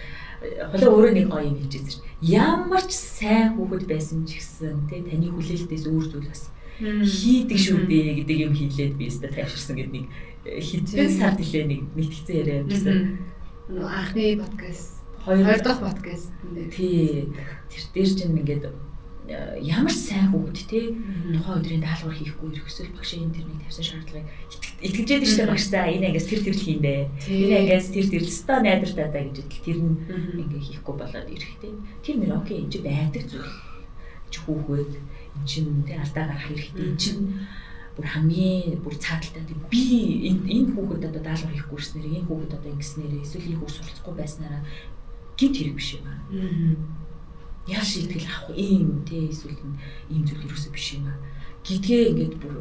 холоо өөрөө нэг гоё юм хэлж байгаа. Ямар ч сайн хүүхэд байсан ч гэсэн тий таны хүлээлтээс өөр зүйл бас хийдэг шүү дээ гэдэг юм хэлээд би өөртөө тайвширсан гэдэг нэг хэдэн сар төлөө нэг мэдгцэн яриа явуулсан. Анхны подкаст хоёр дахь подкаст тий тэр дээр чинь ингээд ямар ч сайн хүүхэд тий тухайн өдрийн даалгавар хийхгүй ирэх эсвэл багшийн тэрний тавьсан шаардлагыг итгэжээд штэ багш за энэ ангиас тэр хийндэ энэ ангиас тэр ста найдвартай даа гэж тэр нь ингээ хийхгүй болоод ирэх тий тэр мөр окей энэ байдаг зүйл чи хүүхэд эн чинь тий алдаа гарах хэрэгтэй эн чинь бүр хамгийн бүр цааталтай би энэ хүүхэд одоо даалгавар хийхгүй ирснээр энэ хүүхэд одоо ингэснээр эсвэл энэ хүүхэд суралцахгүй байснараа гинт хэрэг биш юм аа. яа шийтгэл авах ийм тий эсвэл ийм зүйл юусоо биш юм аа гэдгээ ингээд бүр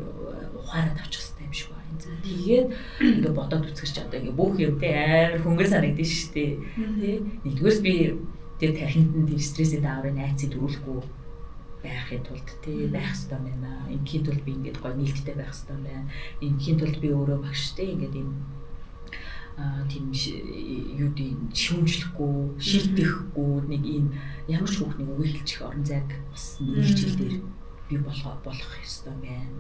ухаарад авчих хэрэгтэй юм шиг байна. Тэгээд ингээд бодоод үзэх чинь одоо ингээд бүх юм тий амар хөнгөр санагдаж штэ тий нэгдүгээрс би тэр тархинд нь стрессээ дааврын найцыг дөрүүлэхгүй байхын тулд тий байх хэрэгтэй байна. Ингийн тулд би ингээд гой нээлттэй байх хэрэгтэй байна. Ингийн тулд би өөрөө багштай ингээд ийм тийм юудын шүүмжлэхгүй, шилдэхгүй нэг ийм ямар ч хүүхний үгээ хэлчих орон зайг бас нэг хичээл дээр бий болох ёстой байна.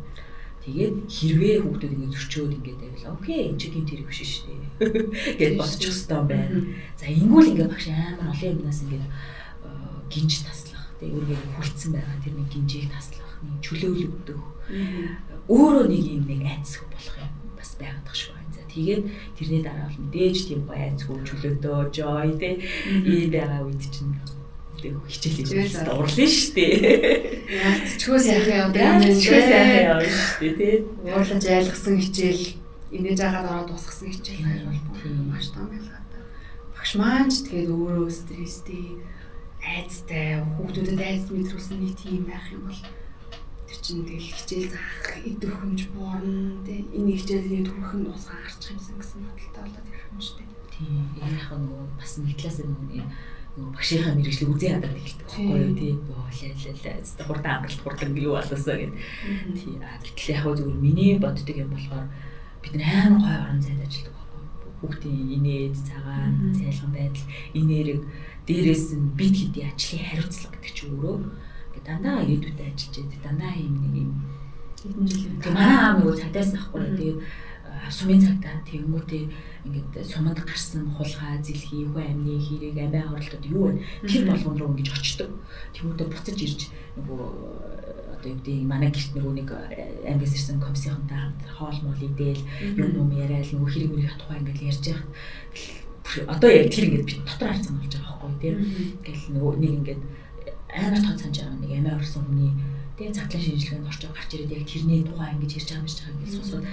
Тэгээд хэрвээ хүүхдүүд ингэ зөрчөөд ингээд байвал окей энэ чинь гинт хэрэг биш шүү дээ гэж бодчих ёстой байна. За ингэвэл ингээд багш амар олон юмнаас ингээд гинж таслах. Тэгээд өөрийгөө хүлцсэн байгаа тэр нэг гинжийг таслах, нэг чөлөөлөл өгөх. Өөрөө нэг юм нэг айцгүй болох юм бас байгаад шүү. Тэгээд тэрний дараа бол мэдээж тийм гоё айцгүй чөлөөтэй joy тий ийм байгаа үед чинь хичээл хийж дурлаа шүү дээ. Яцчгүй сайхан явдаг юм шүү дээ тий. Уурлаж айлгсан хичээл инээж агаад ороод дуусгасан хичээл хоёр бол маш том байлгаа. Багш маань ч тэгээд өөрөө стресстэй, айцтай, хүүхдүүдэд айц мэдрүүлсэн нэг тийм байх юм бол тэр чинь тэгэл хичээл заах идэх хүмж буурна тий энэ хичээлний төрхөн дуусгаа гарчих юмсан гэсэн бодолтой болоод ирэх юм шүү дээ. Тийм яг нөгөө бас нэг талаас нөгөө багшийнхаа мэргэжлийг үзээ хадаад эхэлдэг байхгүй юу тий боолайлаа хурдан амралт хурдан юу болоосоо гэдэг. Тийм гэтэл яг зөвхөн миний боддог юм болохоор бид нар амар гоё орон зайд ажилладаг байхгүй юу. Хүүхдийн инээд цагаан цайлган байдал инээрэг дээрээс нь бид хэдий ажлын хариуцлага гэдэг чинь өөрөө дандаа ирээдүйдээ ажиллаж байдаг. Дандаа юм нэг юм хэдэн жил. Манай аав нөгөө цагдаас ахгүй. Тэгээд сумын цагдаа тэгэнгүүтээ ингээд суманд гарсан хулгай, зэлхий, хүү амны хэрэг, амиа оролтод юу вэ? Тэр болгон руу ингэж очдог. Тэгмүүдээ буцаж ирж нөгөө одоо юу гэдэг манай гэрт нөгөө нэг ангиас ирсэн комиссийнхантай хамт хоол моол идээл юм яриад нөгөө хэрэг мөрийг тухай ингээд ярьж байгаа. Одоо яг тэр ингээд бид дотор харсан болж байгаа байхгүй тийм. Ингээл нөгөө нэг ингээд амар тод санаж байгаа нэг амиа орсон хүний тэгээ цагтлан шинжилгээнд орж гарч ирээд яг тэрний тухай ингэж ярьж байгаа юм шиг байгаа гэж сонсоод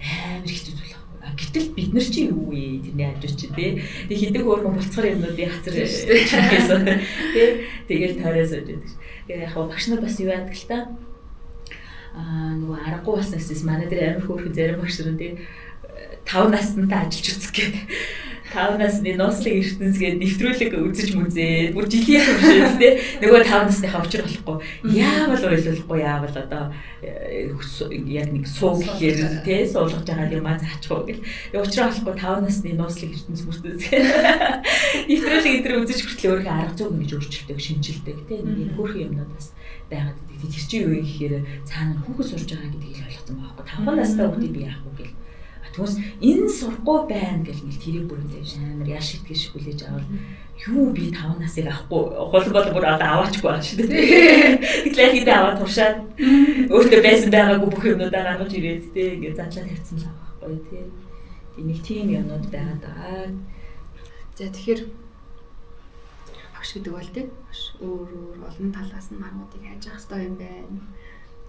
амар хэцүү зүйл байна. Гэтэл бид нар чи юу вэ? Тэрний хажуу чи тий. Тэг хэдэг хөөрхөн болцгор юмнуудыг хацар чигээсэн тий. Тэгэл тойроос өгдөг. Тэгээ яг багш нар бас юу яадаг л та. Нөгөө аргагүй бас нэсээс манай дээр амар хөөрхөн зарим багш нар тий 5 наснаа ажиллаж үзэх гээд 5 насны нослог ертөнцгээд нэвтрүүлэг үзэж мүзээ. Бүр жилийн туршид тий нөгөө 5 насныхаа учир болохгүй. Яавал ойлгохгүй яавал одоо яг нэг сууг гэхээр тий суулгаж байгаа юм аа заачихгүй гэл. Учир болохгүй 5 насны нослог ертөнц бүртээ. Нэвтрүүлэг өдр үзэж хүртэл өөрийнхөө арга зүйн гэж өөрчилдөг, шинжилдэг тий нэг хөөрхөн юмнууд бас байгаад идэг. Тэр чинь юу вэ гэхээр цаана хүүхэд сурж байгаа гэдгийг ойлгосон байхгүй. 5 настай хүүхдийг би яах вэ гэл. Тэгвэл энэ сурахгүй байна гэл нэг тэрийг бүрдээ амар яаш итгэж шиг хүлээж авал юу би 5 насыг авахгүй гол бүр одоо аваачгүй байна шүү дээ. Гэтэл хэдэ аваад туршаад өөртөө байсан байгаагүй бүх юмнуудаа гаргаж ирээд тэ ингээд задлаа тавьсан л байгаа байхгүй тий. Тэг нэг тийм юмнууд байгаа даа. За тэгэхээр багш гэдэг бол тий өөр олон талаас нь маргуудыг хайж ах хэрэгтэй юм байна.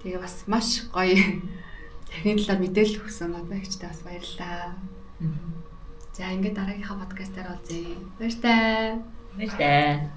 Тэгээ бас маш гоё техникийн талаар мэдээлэл өгсөн одоо ихтэй бас баярлалаа. За ингээд дараагийнхаа подкастаар уулзъя. Баяртай. Баяртай.